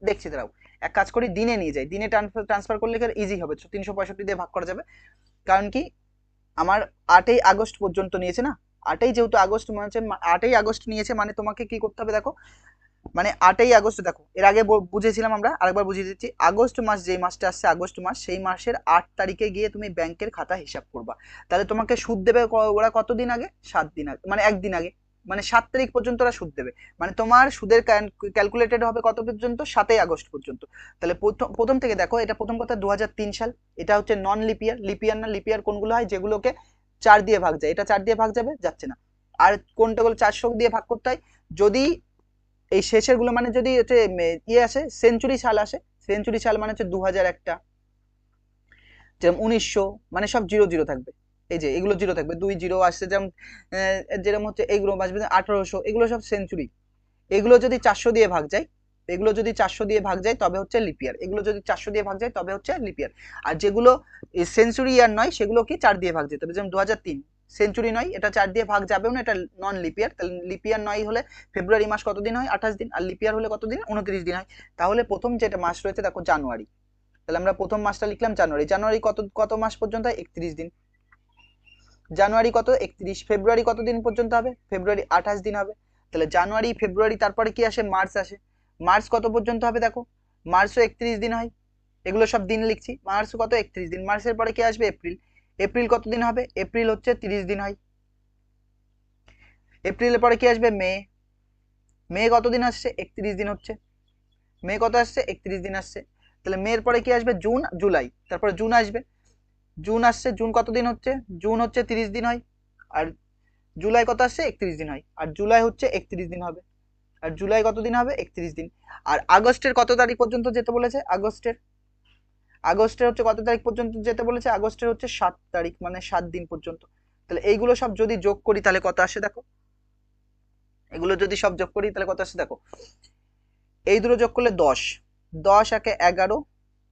দেখছি দাঁড়াও, এক কাজ করি দিনে নিয়ে যাই, দিনে ট্রান্সফার করলে ইজি হবে, 365 দিয়ে ভাগ করা যাবে। কারণ কি আমার 8 আগস্ট পর্যন্ত নিয়েছে না, 8 যেহেতু আগস্ট মানে 8 আগস্ট নিয়েছে, মানে তোমাকে কি করতে হবে দেখো, মানে 8 আগস্ট, দেখো এর আগে বুঝেছিলাম আমরা, আরেকবার বুঝিয়ে দিচ্ছি। আগস্ট মাস যেই মাসটা আসছে আগস্ট মাস, সেই মাসের 8 তারিখে গিয়ে তুমি ব্যাংকের খাতা হিসাব করবা। তাহলে তোমাকে সুদ দেবে ওরা কতদিন আগে, 7 দিন আগে, মানে একদিন আগে, মানে 7 তারিখ পর্যন্ত ওরা সুদ দেবে। মানে তোমার সুদের ক্যালকুলেটেড হবে কত পর্যন্ত, 7 আগস্ট পর্যন্ত। তাহলে প্রথম থেকে দেখো, এটা প্রথম কথা 2003 সাল, এটা হচ্ছে নন লিপিয়ার, লিপিয়ার না, লিপিয়ার কোনগুলো হয় যেগুলোকে 4 দিয়ে ভাগ যায়, এটা 4 দিয়ে ভাগ যাবে, যাচ্ছে না। আর কোনটা গুলো 400 দিয়ে ভাগ করতে হয়, যদি এই শেষের গুলো মানে যদি হচ্ছে ইয়ে আসে, সেঞ্চুরি সাল আসে, সেঞ্চুরি সাল মানে হচ্ছে 2001টা, যেমন 1900, মানে সব জিরো জিরো থাকবে, এই যে এগুলো জিরো থাকবে, 20 আসছে, যেমন যেরকম হচ্ছে এইগুলো আসবে 1800, এগুলো সব সেঞ্চুরি। এগুলো যদি 400 দিয়ে ভাগ যায়, এগুলো যদি 400 দিয়ে ভাগ যায় তবে হচ্ছে লিপিয়ার, এগুলো যদি 400 দিয়ে ভাগ যায় তবে হচ্ছে লিপিয়ার। আর যেগুলো সেঞ্চুরি ইয়ার নয় সেগুলো কি 4 দিয়ে ভাগ যেতে হবে, যেমন 2003 সেঞ্চুরি নয়, এটা 4 দিয়ে ভাগ যাবেও না, এটা নন লিপিয়ার। তাহলে লিপিয়ার নয় হলে ফেব্রুয়ারি মাস কতদিন হয়, 28 দিন, আর লিপিয়ার হলে কতদিন, 29 দিন হয়। তাহলে প্রথম যেটা মাস রয়েছে দেখো জানুয়ারি, তাহলে আমরা প্রথম মাসটা লিখলাম জানুয়ারি, জানুয়ারি কত কত মাস পর্যন্ত হয়, 31 দিন। জানুয়ারি কত 31, ফেব্রুয়ারি কত দিন পর্যন্ত হবে, ফেব্রুয়ারি 28 দিন হবে। তাহলে জানুয়ারি, ফেব্রুয়ারি, তারপরে কি আসে, মার্চ আসে, মার্চ কত পর্যন্ত হবে দেখো, মার্চও 31 দিন হয়। এগুলো সব দিন লিখছি, মার্চ কত 31 দিন, মার্চের পরে কি আসবে, এপ্রিল, এপ্রিল কত দিন হবে, এপ্রিল হচ্ছে 30 দিন হয়। এপ্রিলের পরে কি আসবে, মে, মে কত দিন আসছে, 31 দিন হচ্ছে, মে কত আসছে, 31 দিন আসছে। তাহলে মের পরে কি আসবে, জুন, জুলাই, তারপরে জুন আসবে, জুন আসছে, জুন কত দিন হচ্ছে, জুন হচ্ছে 30 দিন হয়। আর জুলাই কত আসছে, 31 দিন হয়, আর জুলাই হচ্ছে 31 দিন হবে, আর জুলাই কত দিন হবে, 31 দিন। আর আগস্টের কত তারিখ পর্যন্ত যেতে বলেছে, আগস্টের, আগস্টের হচ্ছে কত তারিখ পর্যন্ত যেতে বলেছে, আগস্টের হচ্ছে 7 তারিখ, মানে 7 দিন পর্যন্ত। তাহলে এইগুলো সব যদি যোগ করি তাহলে কত আসে দেখো, এগুলো যদি সব যোগ করি তাহলে কত আসে দেখো, এই দুটো যোগ করলে 10, 10 একে 11,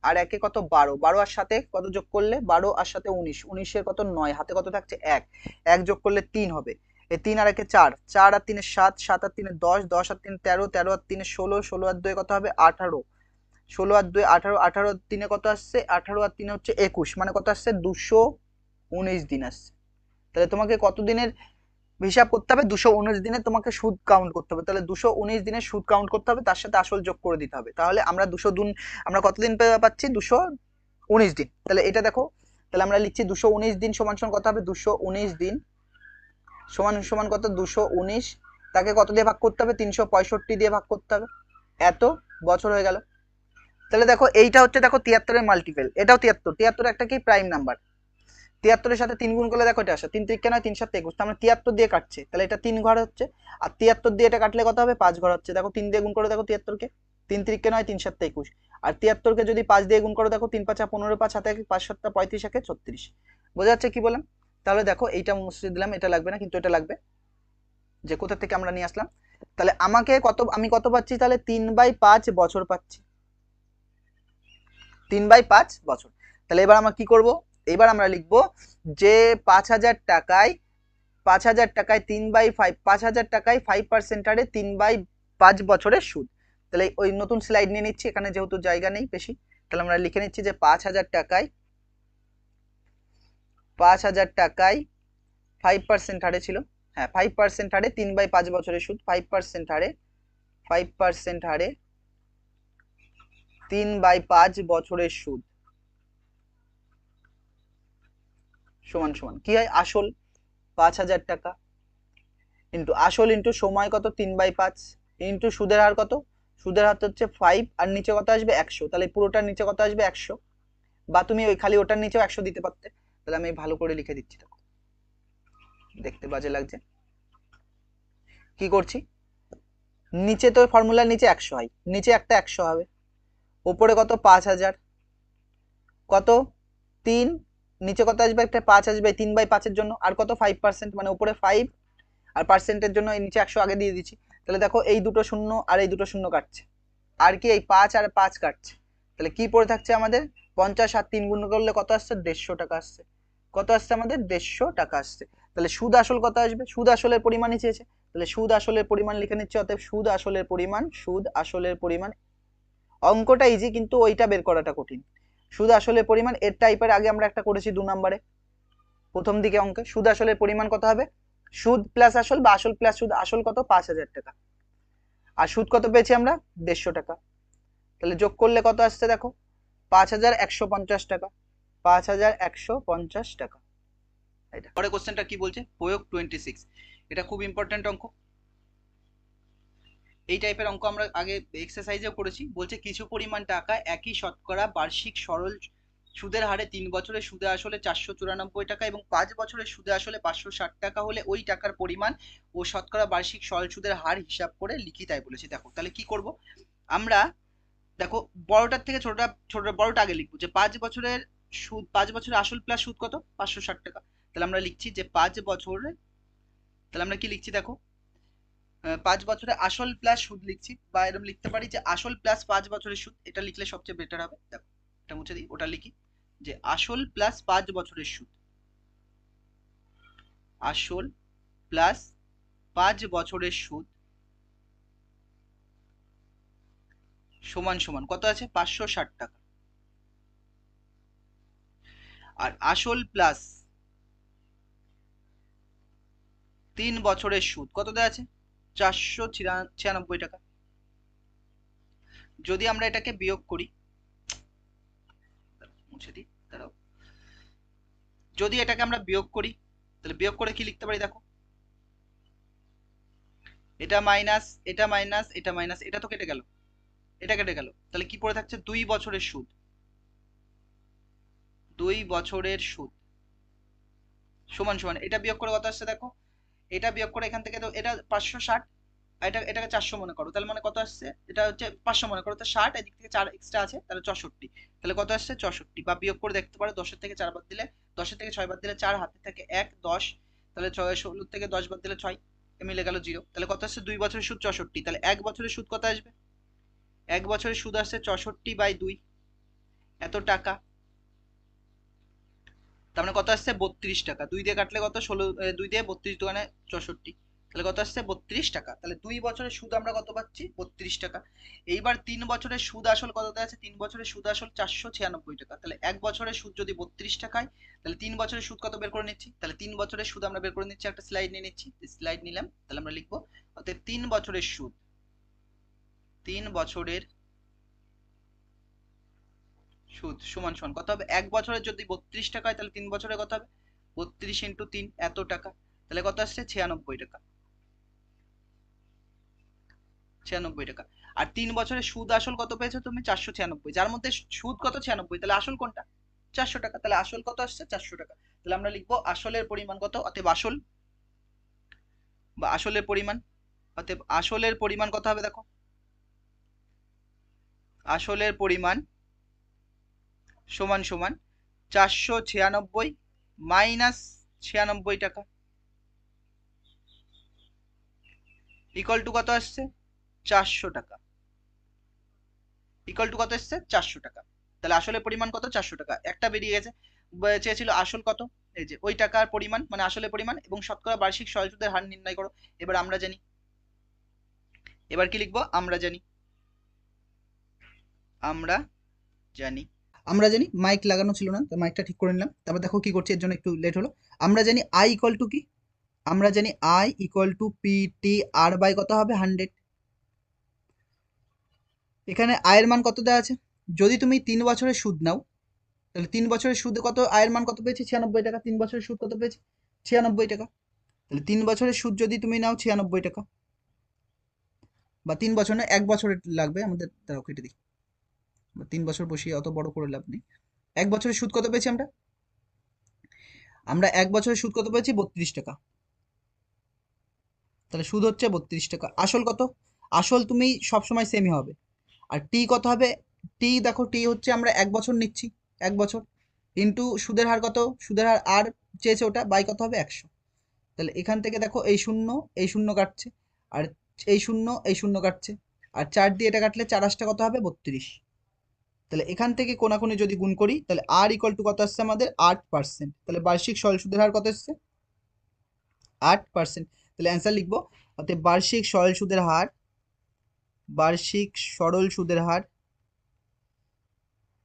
আর একে কত 12, 12 আর সাথে কত যোগ করলে, 12 আর সাথে 19, 19 এর কত 9, হাতে কত থাকছে 1, 1 যোগ করলে 3 হবে, এই 3 আর একে 4, 4 আর 3 7, 7 আর 3 10, 10 আর 3 13, 13 আর 3 16, 16 আর 2 কত হবে 18, 16 আর 2 18, 18 আর 3 কত আসছে, 18 আর 3 হচ্ছে 21, মানে কত আসছে 219 দিন আসছে। তাহলে তোমাকে কত দিনের হিসাব করতে হবে, 219 দিনে তোমাকে সুদ কাউন্ট করতে হবে। তাহলে 219 দিনের সুদ কাউন্ট করতে হবে, তার সাথে আসল যোগ করে দিতে হবে। তাহলে আমরা 200 দিন, আমরা কতদিন পাচ্ছি, 219 দিন। তাহলে এটা দেখো, তাহলে আমরা লিখছি 219 দিন সমান সমান কত হবে, 219 দিন সমান সমান কত, 219, তাকে কত দিয়ে ভাগ করতে হবে, 365 দিয়ে ভাগ করতে হবে, এত বছর হয়ে গেল। তাহলে দেখো এইটা হচ্ছে দেখো 73 এর মাল্টিপল, এটাও 73, 73 একটা কি প্রাইম নাম্বার, 73 সাথে 3 গুণ করলে দেখো এটা আসে 3 তিরিকে নয়, 3 7 21, আমরা 73 দিয়ে কাটছে, তাহলে এটা 3 ঘর হচ্ছে। আর 73 দিয়ে এটা কাটলে কত হবে, 5 ঘর হচ্ছে। দেখো 3 দিয়ে গুণ করে দেখো 73 কে, 3 তিরিকে নয়, 3 7 21, আর 73 কে যদি 5 দিয়ে গুণ করে দেখো, 3 5 15, 5 7 5 7 35 একে 36। বোঝা যাচ্ছে কি বললাম? তাহলে দেখো এইটা মুছে দিলাম, এটা লাগবে না, কিন্তু এটা লাগবে, যে কোথা থেকে আমরা নিয়ে আসলাম। তাহলে আমাকে কত, আমি কত পাচ্ছি, তাহলে 3/5 বছর পাচ্ছি, 3/5 বছর। তাহলে এবার আমরা কি করব, এবার আমরা লিখবো যে 5,000 টাকায়, 5,000 টাকায় 3/5, 5,000 টাকায় 5% হারে 3/5 বছরের সুদ। তাহলে ওই নতুন স্লাইড নিয়ে নিচ্ছি, এখানে যেহেতু জায়গা নেই বেশি, তাহলে আমরা লিখে নিচ্ছি যে 5,000 টাকায়, 5,000 টাকায় 5% হারে ছিল, হ্যাঁ 5% হারে 3/5 বছরের সুদ, 5% হারে, 5% হারে 3/5 বছরের সুদ সমান সমান কি হয়, আসল 5,000 টাকা ইন্টু আসল ইন্টু সময় কত 3/5 ইন্টু সুদের হার কত, সুদের হার হচ্ছে 5 আর নিচে কত আসবে 100, তাহলে পুরোটার নিচে কত আসবে 100, বা তুমি ওই খালি ওটার নিচেও 100 দিতে পারতে। তাহলে আমি ভালো করে লিখে দিচ্ছি, দেখো দেখতে বাজে লাগছে। কি করছি, নিচে তো ফর্মুলার নিচে 100 হয়, নিচে একটা 100 হবে, উপরে কত 5,000, কত 3, নিচে কত আসবে একটা 5 আসবে 3/5 জন্য, আর কত 5%, মানে উপরে 5 আর পার্সেন্টের জন্য এই নিচে 100 আগে দিয়ে দিচ্ছি। তাহলে দেখো এই দুটো শূন্য আর এই দুটো শূন্য কাটছে, আর কি এই 5 আর 5 কাটছে, তাহলে কি পড়ে থাকছে আমাদের 50 আর 3 গুণ করলে কত আসছে 150 টাকা আসছে, কত আসছে আমাদের 150 টাকা আসছে। তাহলে সুদ আসল কত আসবে, সুদ আসলের পরিমাণই চেয়েছে, তাহলে সুদ আসলের পরিমাণ লিখে নিচ্ছে, অতএব সুদ আসলের পরিমাণ, সুদ আসলের পরিমাণ। অঙ্কটা ইজি কিন্তু ওইটা বের করাটা কঠিন। সুদ আসলের পরিমাণ এর টাইপের আগে আমরা একটা করেছি 2 নম্বরে প্রথম দিকে অঙ্কে, সুদ আসলের পরিমাণ কত হবে, সুদ প্লাস আসল বা আসল প্লাস সুদ, আসল কত 5,000 টাকা আর সুদ কত পেয়েছি আমরা 150 টাকা, তাহলে যোগ করলে কত আসছে দেখো 5,150 টাকা, 5,150 টাকা। এটা পরে কোশ্চেনটা কি বলছে, প্রয়োগ 26, এটা খুব ইম্পর্টেন্ট অঙ্ক। এই টাইপের অঙ্ক আমরা আগে এক্সারসাইজেও করেছি। বলছে কিছু পরিমাণ টাকা একই শতকরা বার্ষিক সরল সুদের হারে 3 বছরের সুদে আসলে 494 টাকা এবং 5 বছরের সুদে আসলে 560 টাকা হলে ওই টাকার পরিমাণ ও শতকরা বার্ষিক সরল সুদের হার হিসাব করে লিখি, তাই বলেছে। দেখো তাহলে কি করব আমরা, দেখো বড়টার থেকে ছোটটা, বড়টা আগে লিখবো, যে 5 বছরের সুদ, 5 বছরের আসল প্লাস সুদ কত 560 টাকা, তাহলে আমরা লিখছি যে 5 বছরে, তাহলে আমরা কি লিখছি দেখো 5 বছরে আসল প্লাস সুদ লিখছি, বা এরকম লিখতে পারি যে আসল প্লাস 5 বছরের সুদ, এটা লিখলে সবচেয়ে বেটার হবে। দেখো এটা মুছে দিই, ওটা লিখি যে আসল প্লাস 5 বছরের সুদ, আসল প্লাস 5 বছরের সুদ সমান সমান কত আছে 560 টাকা, আর আসল প্লাস 3 বছরের সুদ কত দেওয়া আছে 496 টাকা। যদি আমরা এটাকে বিয়োগ করি, মুছে দিই দাঁড়াও, যদি এটাকে আমরা বিয়োগ করি তাহলে বিয়োগ করে কি লিখতে পারি দেখো, এটা মাইনাস এটা মাইনাস এটা মাইনাস, এটা তো কেটে গেল, এটা কেটে গেল, তাহলে কি পড়ে থাকছে 2 বছরের সুদ, 2 বছরের সুদ সমান সমান, এটা বিয়োগ করে কত আসছে দেখো, এটা বিয়োগ করে এখান থেকে তো এটা 560, এটাকে 400 মনে করো, তাহলে মানে কত আসছে, এটা হচ্ছে 500 মনে করো, তো 60 এদিক থেকে 4 এক্সট্রা আছে, তাহলে 64, তাহলে কত আসছে 64, বা বিয়োগ করে দেখতে পারো 10 এর থেকে 4 বাদ দিলে, 10 এর থেকে 6 বাদ দিলে 4, হাতে থেকে 1 10, তাহলে 16 থেকে 10 বাদ দিলে 6, মিলে গেল 0, তাহলে কত আসছে 2 বছরের সুদ 64, তাহলে 1 বছরের সুদ কত আসবে, 1 বছরের সুদ আসছে 64/2 এত টাকা, তার মানে কত আসছে 32 টাকা, 2 দিয়ে কাটলে কত 16, 2 দিয়ে 32 দোকানে 64, তাহলে কত আসছে 32 টাকা, তাহলে 2 বছরের সুদ আমরা কত পাচ্ছি 32 টাকা। এইবার 3 বছরের সুদ আসল কত দেওয়া আছে, 3 বছরের সুদ আসল 496 টাকা, তাহলে 1 বছরের সুদ যদি 32 টাকায়, তাহলে 3 বছরের সুদ কত বের করে নিচ্ছি, তাহলে 3 বছরের সুদ আমরা বের করে নিচ্ছি, একটা স্লাইড নিয়ে নিচ্ছি, স্লাইড নিলাম, তাহলে আমরা লিখবো অতএব 3 বছরের সুদ, 3 বছরের সুদ সমান সমান কত হবে, 1 বছরের যদি 32 টাকা হয় তাহলে 3 বছরে কত হবে 32 ইন্টু 3 এত টাকা, তাহলে কত আসছে 96 টাকা, 96 টাকা। আর 3 বছরের সুদ আসল কত পেয়েছো তুমি 496, যার মধ্যে সুদ কত 96, তাহলে আসল কোনটা 400 টাকা, তাহলে আসল কত আসছে 400 টাকা, তাহলে আমরা লিখবো আসলের পরিমাণ কত, অতএব আসল বা আসলের পরিমাণ, অতএব আসলের পরিমাণ কত হবে দেখো, আসলের পরিমাণ সমান সমান 496 মাইনাস 96 টাকা ইকুয়াল টু কত আসছে 400 টাকা, ইকুয়াল টু কত এসছে 400 টাকা, তাহলে আসলে পরিমাণ কত 400 টাকা, একটা বেরিয়ে গেছে, চেয়েছিল আসল কত, এই যে ওই টাকার পরিমাণ মানে আসলে পরিমাণ এবং শতকরা বার্ষিক সরল সুদের হার নির্ণয় করো। এবার আমরা জানি, এবার কি লিখবো আমরা জানি, আমরা জানি, আমরা জানি মাইক লাগানো ছিল না, তো মাইকটা ঠিক করে নিলাম, তারপর দেখো কি করছি, এর জন্য একটু লেট হলো। আমরা জানি আই ইকুয়াল টু কি, আমরা জানি I equal to PT R by কত হবে 100, এখানে আয়ের মান কত দেওয়া আছে যদি তুমি 3 বছরের সুদ নাও, তাহলে 3 বছরের সুদে কত, আয়ের মান কত পেয়েছি? 96 টাকা। 3 বছরের সুদ কত পেয়েছি? 96 টাকা। তাহলে 3 বছরের সুদ যদি তুমি নাও 96 টাকা, বা 3 বছর না, 1 বছরের লাগবে আমাদের, তাও কেটে দিই, 3 বছর বসিয়ে অত বড় করে লাভ নেই। 1 বছরের সুদ কত পেয়েছি আমরা? আমরা 1 বছরের সুদ কত পেয়েছি? 32 টাকা। তাহলে সুদ হচ্ছে 32 টাকা। আসল কত? আসল তুমি সবসময় সেমই হবে। আর টি কত হবে? টি দেখো, টি হচ্ছে আমরা 1 বছর নিচ্ছি, 1 বছর ইন্টু সুদের হার কত? সুদের হার আর চেয়েছে ওটা, বাই কত হবে? 100। তাহলে এখান থেকে দেখো, এই শূন্য কাটছে, আর এই শূন্য কাটছে, আর 4 দিয়ে এটা কাটলে 4 আসটা কত হবে? 32। তাহলে এখান থেকে কোনাকুনি যদি গুণ করি, তাহলে আর ইকুয়াল টু কত আসছে আমাদের? 8%। তাহলে বার্ষিক সরল সুদের হার কত এসছে? 8%। তাহলে অ্যান্সার লিখবো, অর্থাৎ বার্ষিক সরল সুদের হার, বার্ষিক সরল সুদের হার,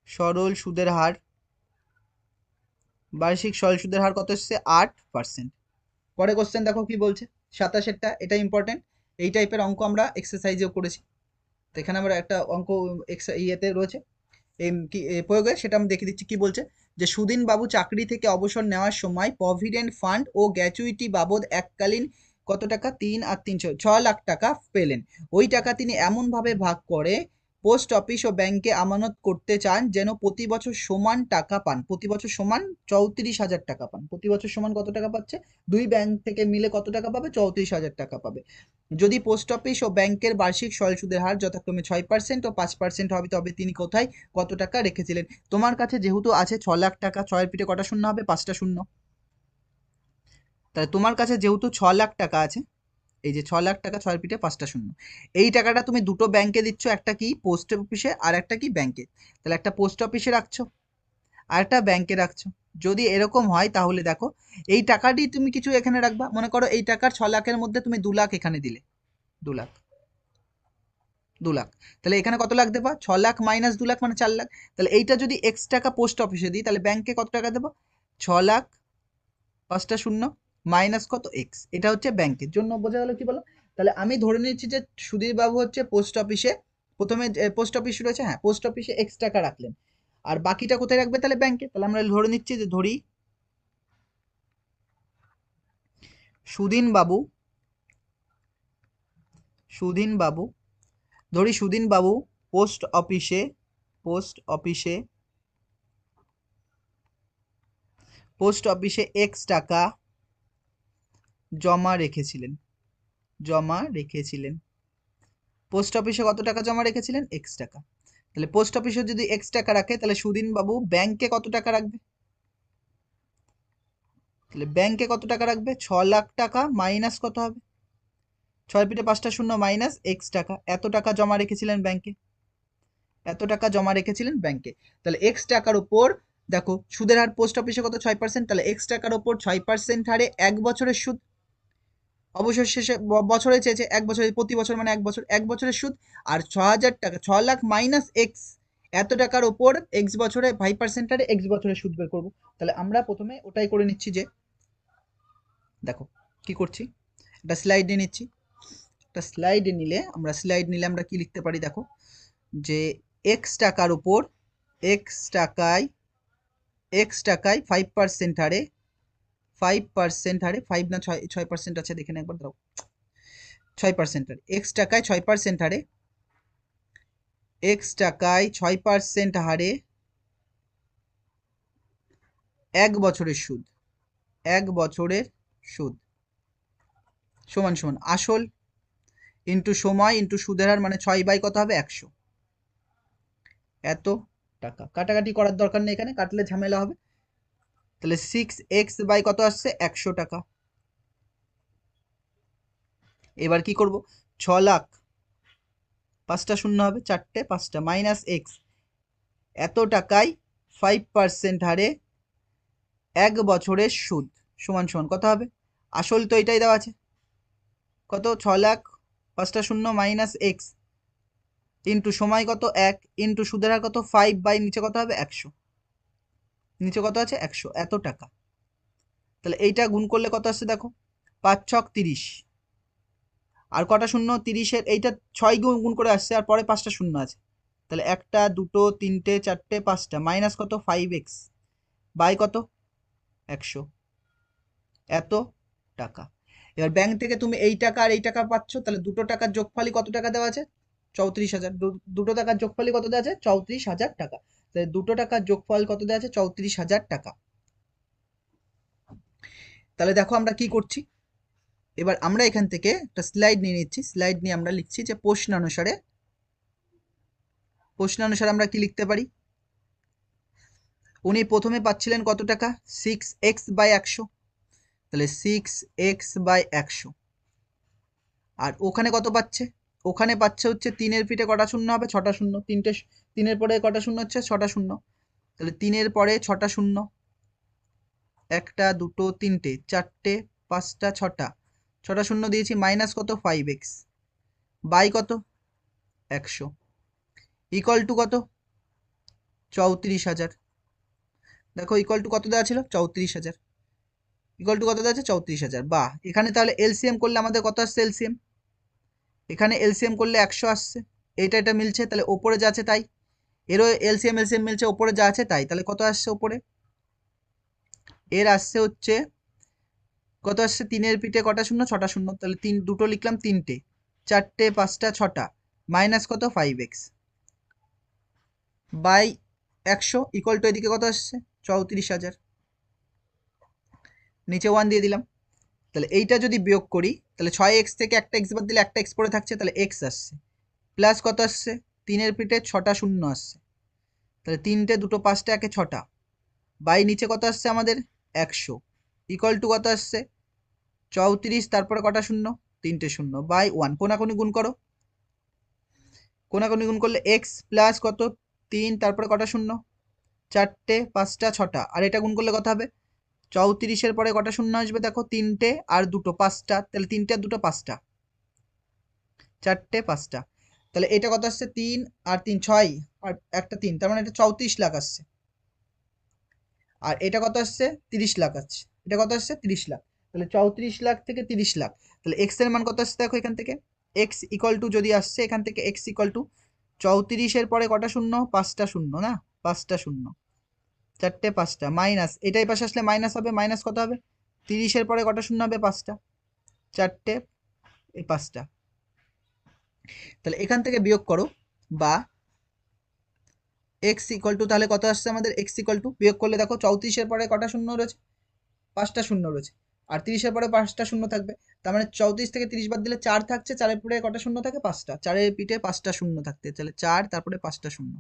সরল সুদের হার, বার্ষিক সরল সুদের হার কত এসছে? 8%। পরে কোশ্চেন দেখো কি বলছে, 27টা, এটা ইম্পর্টেন্ট। এই টাইপের অঙ্ক আমরা এক্সারসাইজেও করেছি। তো এখানে আমরা একটা অঙ্ক ইয়েতে রয়েছে, এই কি প্রয়োগে, সেটা আমি দেখে দিচ্ছি কি বলছে। যে সুদিন বাবু চাকরি থেকে অবসর নেওয়ার সময় প্রভিডেন্ট ফান্ড ও গ্র্যাচুইটি বাবদ এককালীন কত টাকা? 3 আর 3 6 লাখ টাকা পেলেন। ওই টাকা তিনি এমনভাবে ভাগ করে পোস্ট অফিস ও ব্যাংকে আমানত করতে চান যেন প্রতি বছর সমান টাকা পান। প্রতি বছর সমান 34,000 টাকা পান। প্রতি বছর সমান কত টাকা পাচ্ছে? দুই ব্যাংক থেকে মিলে কত টাকা পাবে? 34,000 টাকা পাবে। যদি পোস্ট অফিস ও ব্যাংকের বার্ষিক সরল সুদের হার যথাক্রমে 6% ও 5% হবে, তবে তিনি কোথায় কত টাকা রেখেছিলেন? তোমার কাছে যেহেতু আছে 6 লাখ টাকা, 6 এর পিঠে কটা শূন্য হবে? 5টা শূন্য। তাহলে তোমার কাছে যেহেতু 6 লাখ টাকা আছে, এই যে 6 লাখ টাকা, 6 এর পিঠে 5টা শূন্য, এই টাকাটা তুমি দুটো ব্যাংকে দিচ্ছ, একটা কি পোস্ট অফিসে আর একটা কি ব্যাংকে। তাহলে একটা পোস্ট অফিসে রাখছো আর একটা ব্যাংকে রাখছো। যদি এরকম হয় তাহলে দেখো, এই টাকাটি তুমি কিছু এখানে রাখবা। মনে করো এই টাকার 6 লাখের মধ্যে তুমি 2 লাখ এখানে দিলে, 2 লাখ, 2 লাখ। তাহলে এখানে কত লাখ দেবা? 6 লাখ মাইনাস 2 লাখ মানে 4 লাখ। তাহলে এইটা যদি এক্স টাকা পোস্ট অফিসে দিই, তাহলে ব্যাংকে কত টাকা দেবো? 6 লাখ, 5টা শূন্য, মাইনাস কত? এক্স। এটা হচ্ছে ব্যাংকের জন্য। বোঝা গেল কি বলো? তাহলে আমি ধরে নিচ্ছি যে সুধীর বাবু হচ্ছে পোস্ট অফিসে, প্রথমে পোস্ট অফিস রয়েছে, হ্যাঁ, পোস্ট অফিসে এক্স টাকা রাখলেন, আর বাকিটা কোথায় রাখবে? তাহলে ব্যাংকে। তাহলে আমরা ধরে নিচ্ছি যে, ধরি সুধীন বাবু, সুধীন বাবু, ধরি সুধীন বাবু পোস্ট অফিসে, পোস্ট অফিসে, পোস্ট অফিসে এক্স টাকা জমা রেখেছিলেন, জমা রেখেছিলেন। পোস্ট অফিসে কত টাকা জমা রেখেছিলেন? এক্স টাকা। তাহলে পোস্ট অফিসে যদি এক্স টাকা রাখে, তাহলে সুদিন বাবু ব্যাংকে কত টাকা রাখবে? তাহলে ব্যাংকে কত টাকা রাখবে? 6 লাখ টাকা মাইনাস কত হবে? 6 পিঠে 5টা শূন্য, মাইনাস এক্স টাকা। এত টাকা জমা রেখেছিলেন ব্যাংকে, এত টাকা জমা রেখেছিলেন ব্যাংকে। তাহলে এক্স টাকার উপর দেখো সুদের হার পোস্ট অফিসে কত? 6%। তাহলে এক্স টাকার উপর 6% হারে 1 বছরের সুদ, অবসর শেষে বছরে চেয়েছে 1 বছরে, প্রতি বছর মানে 1 বছর, 1 বছরের সুদ। আর 6,000 টাকা, 6 লাখ মাইনাস এক্স, এত টাকার ওপর এক্স বছরে 5% হারে এক্স বছরের সুদ বের করবো। তাহলে আমরা প্রথমে ওটাই করে নিচ্ছি, যে দেখো কি করছি, একটা স্লাইডে নিচ্ছি। একটা স্লাইডে নিলে আমরা কি লিখতে পারি দেখো, যে এক্স টাকার উপর, এক্স টাকায়, এক্স টাকায় 5% হারে, 5% হারে, 5 না 6% আছে দেখে একবার দাও, 6% হারে, এক্স টাকায় 6% হারে, এক্স টাকায় 6% হারে 1 বছরের সুদ, 1 বছরের সুদ সমান সমান আসল ইন্টু সময় ইন্টু সুদের হার, মানে 6 বাই কত হবে? 100। এত টাকা। কাটাকাটি করার দরকার নেই, এখানে কাটলে ঝামেলা হবে। তাহলে 6x বাই কত আসছে? 100 টাকা। এবার কি করব? 6 লাখ, 5টা শূন্য হবে, 4টে 5টা, মাইনাস এক্স, এত টাকায় 5% হারে 1 বছরের সুদ সমান সমান কত হবে? আসল তো এটাই দেওয়া আছে, কত? 6 লাখ, 5টা শূন্য, মাইনাস এক্স, ইন্টু সময় কত? 1, ইন্টু সুদের হার কত? 5 বাই নিচে কত হবে? 100, নিচে কত আছে? 100, এত টাকা। তাহলে এইটা গুণ করলে কত আসছে দেখো, 5 ছক 30, আর কটা শূন্য? 30-এর এইটা 6 গুণ করে আসছে, আর পরে 5টা শূন্য আছে, তাহলে 1 2 3 4 5 মাইনাস কত 5x বাই কত 100 এত টাকা। এবার ব্যাংক থেকে তুমি এই টাকা আর এই টাকা পাচ্ছ, তাহলে দুটো টাকার যোগফলই কত টাকা দেওয়া আছে 34,000। দুটো টাকার যোগফলই কত দেওয়া আছে 34,000 টাকা। তাহলে দুটো টাকার যোগফল কত দেওয়া আছে 34,000 টাকা। তাহলে দেখো আমরা কি করছি, এবার আমরা এখান থেকে একটা স্লাইড নিয়ে নিচ্ছি। স্লাইড নিয়ে আমরা লিখছি যে প্রশ্নানুসারে আমরা কি লিখতে পারি। উনি প্রথমে পাচ্ছিলেন কত টাকা 6x বাই 100, তাহলে 6x বাই 100। আর ওখানে কত পাচ্ছে, ওখানে পাচ্ছে হচ্ছে 3-এর পিঠে কটা শূন্য হবে 6টা শূন্য, 3-এর পরে কটা শূন্য হচ্ছে 6টা শূন্য, তাহলে 3-এর পরে 6টা শূন্য, 1 2 3 4 5 6টা, 6টা শূন্য দিয়েছি মাইনাস কত 5x বাই কত 100 ইকুয়াল টু কত 34,000। দেখো ইকুয়াল টু কত দেওয়া ছিল 34,000, ইকুয়াল টু কত দেওয়া আছে 34,000। বা এখানে তাহলে এলসিএম করলে আমাদের কত আসছে এলসিএম, এখানে এলসিএম করলে 100 আসছে, এটা মিলছে, তাহলে ওপরে যা আছে তাই, এরও এলসিএম মিলছে, ওপরে যা আছে তাই, তাহলে কত আসছে ওপরে, এর আসছে হচ্ছে কত আসছে 3-এর পিঠে কটা শূন্য 6টা শূন্য, তাহলে দুটো লিখলাম 3টে 4টে 5টা 6টা মাইনাস কত 5x বাই 100 ইকুয়াল টু এদিকে কত আসছে 34,000, নিচে 1 দিয়ে দিলাম। তাহলে এইটা যদি বিয়োগ করি তাহলে 6x থেকে একটা x বাদ দিলে একটা x পড়ে থাকছে, তাহলে x আসছে, প্লাস কত আসছে 3-এর পিঠে 6টা শূন্য আসছে, তাহলে 3টে 2 5টা 1 6টা বাই নিচে কত আসছে আমাদের 100 ইকুয়াল টু কত আসছে 34, তারপরে কটা শূন্য 3টে শূন্য বাই 1, কোনাকুনি গুণ করো, কোনাকুনি গুণ করলে x প্লাস কত 3, তারপরে কটা শূন্য 4টে 5টা 6টা, আর এটা গুণ করলে কত হবে 34-এর পরে কটা শূন্য আসবে দেখো 3টে আর 2 5টা, তাহলে 3টে আর 2 5টা 4টে 5টা, তাহলে এটা কত আসছে 3 আর 3 6 আর একটা 3, তার মানে এটা 34 লাখ আসছে। আর এটা কত আসছে 30 লাখ আসছে, এটা কত আসছে 30 লাখ, তাহলে 34 লাখ থেকে 30 লাখ, তাহলে x এর মান কত আসছে দেখো এখান থেকে x ইকুয়াল টু যদি আসছে এখান থেকে x ইকুয়াল টু 34-এর পরে কটা শূন্য 5টা শূন্য না 5টা শূন্য 4টে 5টা মাইনাস এটাই পাশে আসলে মাইনাস হবে, মাইনাস কত হবে 30-এর পরে কটা শূন্য হবে 5টা 4টে 5টা, তাহলে এখান থেকে বিয়োগ করো বা x ইকুয়াল টু তাহলে কত আসছে আমাদের x ইকুয়াল টু বিয়োগ করলে দেখো 34-এর পরে কটা শূন্য রয়েছে 5টা শূন্য রয়েছে, আর 30-এর পরে 5টা শূন্য থাকবে, তার মানে 34 থেকে 30 বাদ দিলে 4 থাকছে, 4-এর পরে কটা শূন্য থাকে 5টা, 4-এর পিঠে 5টা শূন্য থাকতে, তাহলে 4 তারপরে 5টা শূন্য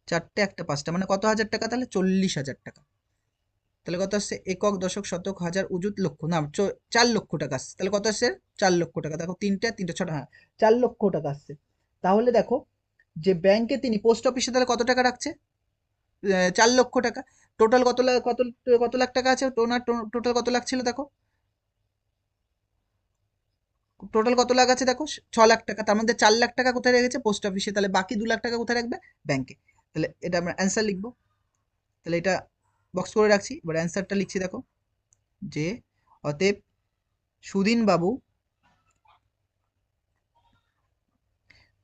4টে একটা 5টা মানে কত হাজার টাকা, তাহলে 40,000 টাকা। তাহলে কত আসছে একক দশক শতক হাজার অযুত লক্ষ না 4 লক্ষ টাকা আসছে, তাহলে কত আসছে 4 লক্ষ টাকা। দেখো 3টে 6টা, হ্যাঁ 4 লক্ষ টাকা আসছে। তাহলে দেখো যে ব্যাংকে তিনি পোস্ট অফিসে তাহলে কত টাকা রাখছে 4 লক্ষ টাকা, টোটাল কত লাখ কত লাখ টাকা আছে, টোটাল কত লাখ ছিল দেখো, টোটাল কত লাখ আছে দেখো 6 লাখ টাকা, তার মধ্যে 4 লাখ টাকা কোথায় রেখেছে পোস্ট অফিসে, তাহলে বাকি 2 লাখ টাকা কোথায় রাখবে ব্যাংকে। তাহলে এটা আমরা অ্যান্সার লিখবো, তাহলে এটা বক্স করে রাখছি। এবার অ্যান্সারটা লিখছি দেখো যে অতএব সুদিন বাবু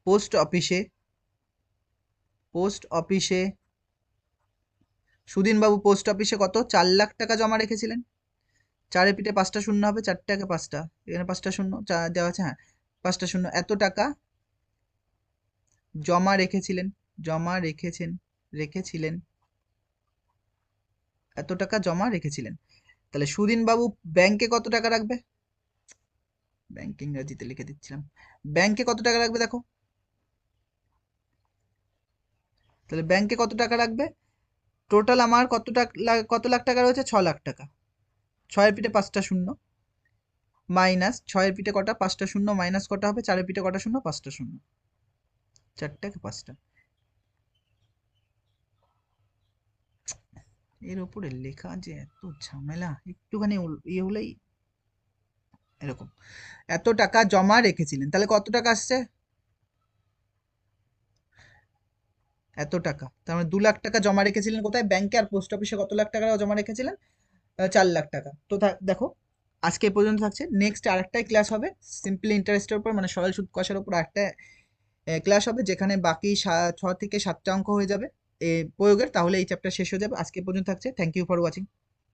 পোস্ট অফিসে সুদিনবাবু পোস্ট অফিসে কত 4 লাখ টাকা জমা রেখেছিলেন, 4-এর পিঠে 5টা শূন্য হবে, 4টাকে 5টা, এখানে 5টা শূন্য দেওয়া আছে, হ্যাঁ 5টা শূন্য, এত টাকা জমা রেখেছিলেন এত টাকা জমা রেখেছিলেন। তাহলে সুদিনবাবু ব্যাংকে কত টাকা রাখবে, ব্যাংক ইংরাজিতে লিখে দিচ্ছিলাম, ব্যাংকে কত টাকা রাখবে দেখো, তাহলে ব্যাংকে কত টাকা রাখবে, টোটাল আমার কত লাখ টাকা রয়েছে 6 লাখ টাকা, 6-এর পিঠে 5টা শূন্য মাইনাস 6-এর পিঠে কটা 5টা শূন্য মাইনাস কটা হবে 4-এর পিঠে কটা শূন্য 5টা শূন্য 4টাকে 5টা, এর উপরে লেখা যে এত ঝামেলা, একটুখানি ইয়ে হলেই এরকম। এত টাকা জমা রেখেছিলেন, তাহলে কত টাকা আসছে এত টাকা, তার মানে 2 লাখ টাকা জমা রেখেছিলেন কোথায় ব্যাংকে, আর পোস্ট অফিসে কত লাখ টাকা জমা রেখেছিলেন 4 লাখ টাকা। তো দেখো আজকে এই পর্যন্ত থাকছে, নেক্সট আরেকটাই ক্লাস হবে সিম্পলি ইন্টারেস্টের উপর, মানে সরল সুদ কষার উপর আরেকটা ক্লাস হবে, যেখানে বাকি 6 থেকে 7টা অঙ্ক হয়ে যাবে প্রয়োগের, তাহলে এই চ্যাপ্টার শেষ হয়ে যাবে। আজকে পর্যন্ত থাকছে। Thank you for watching.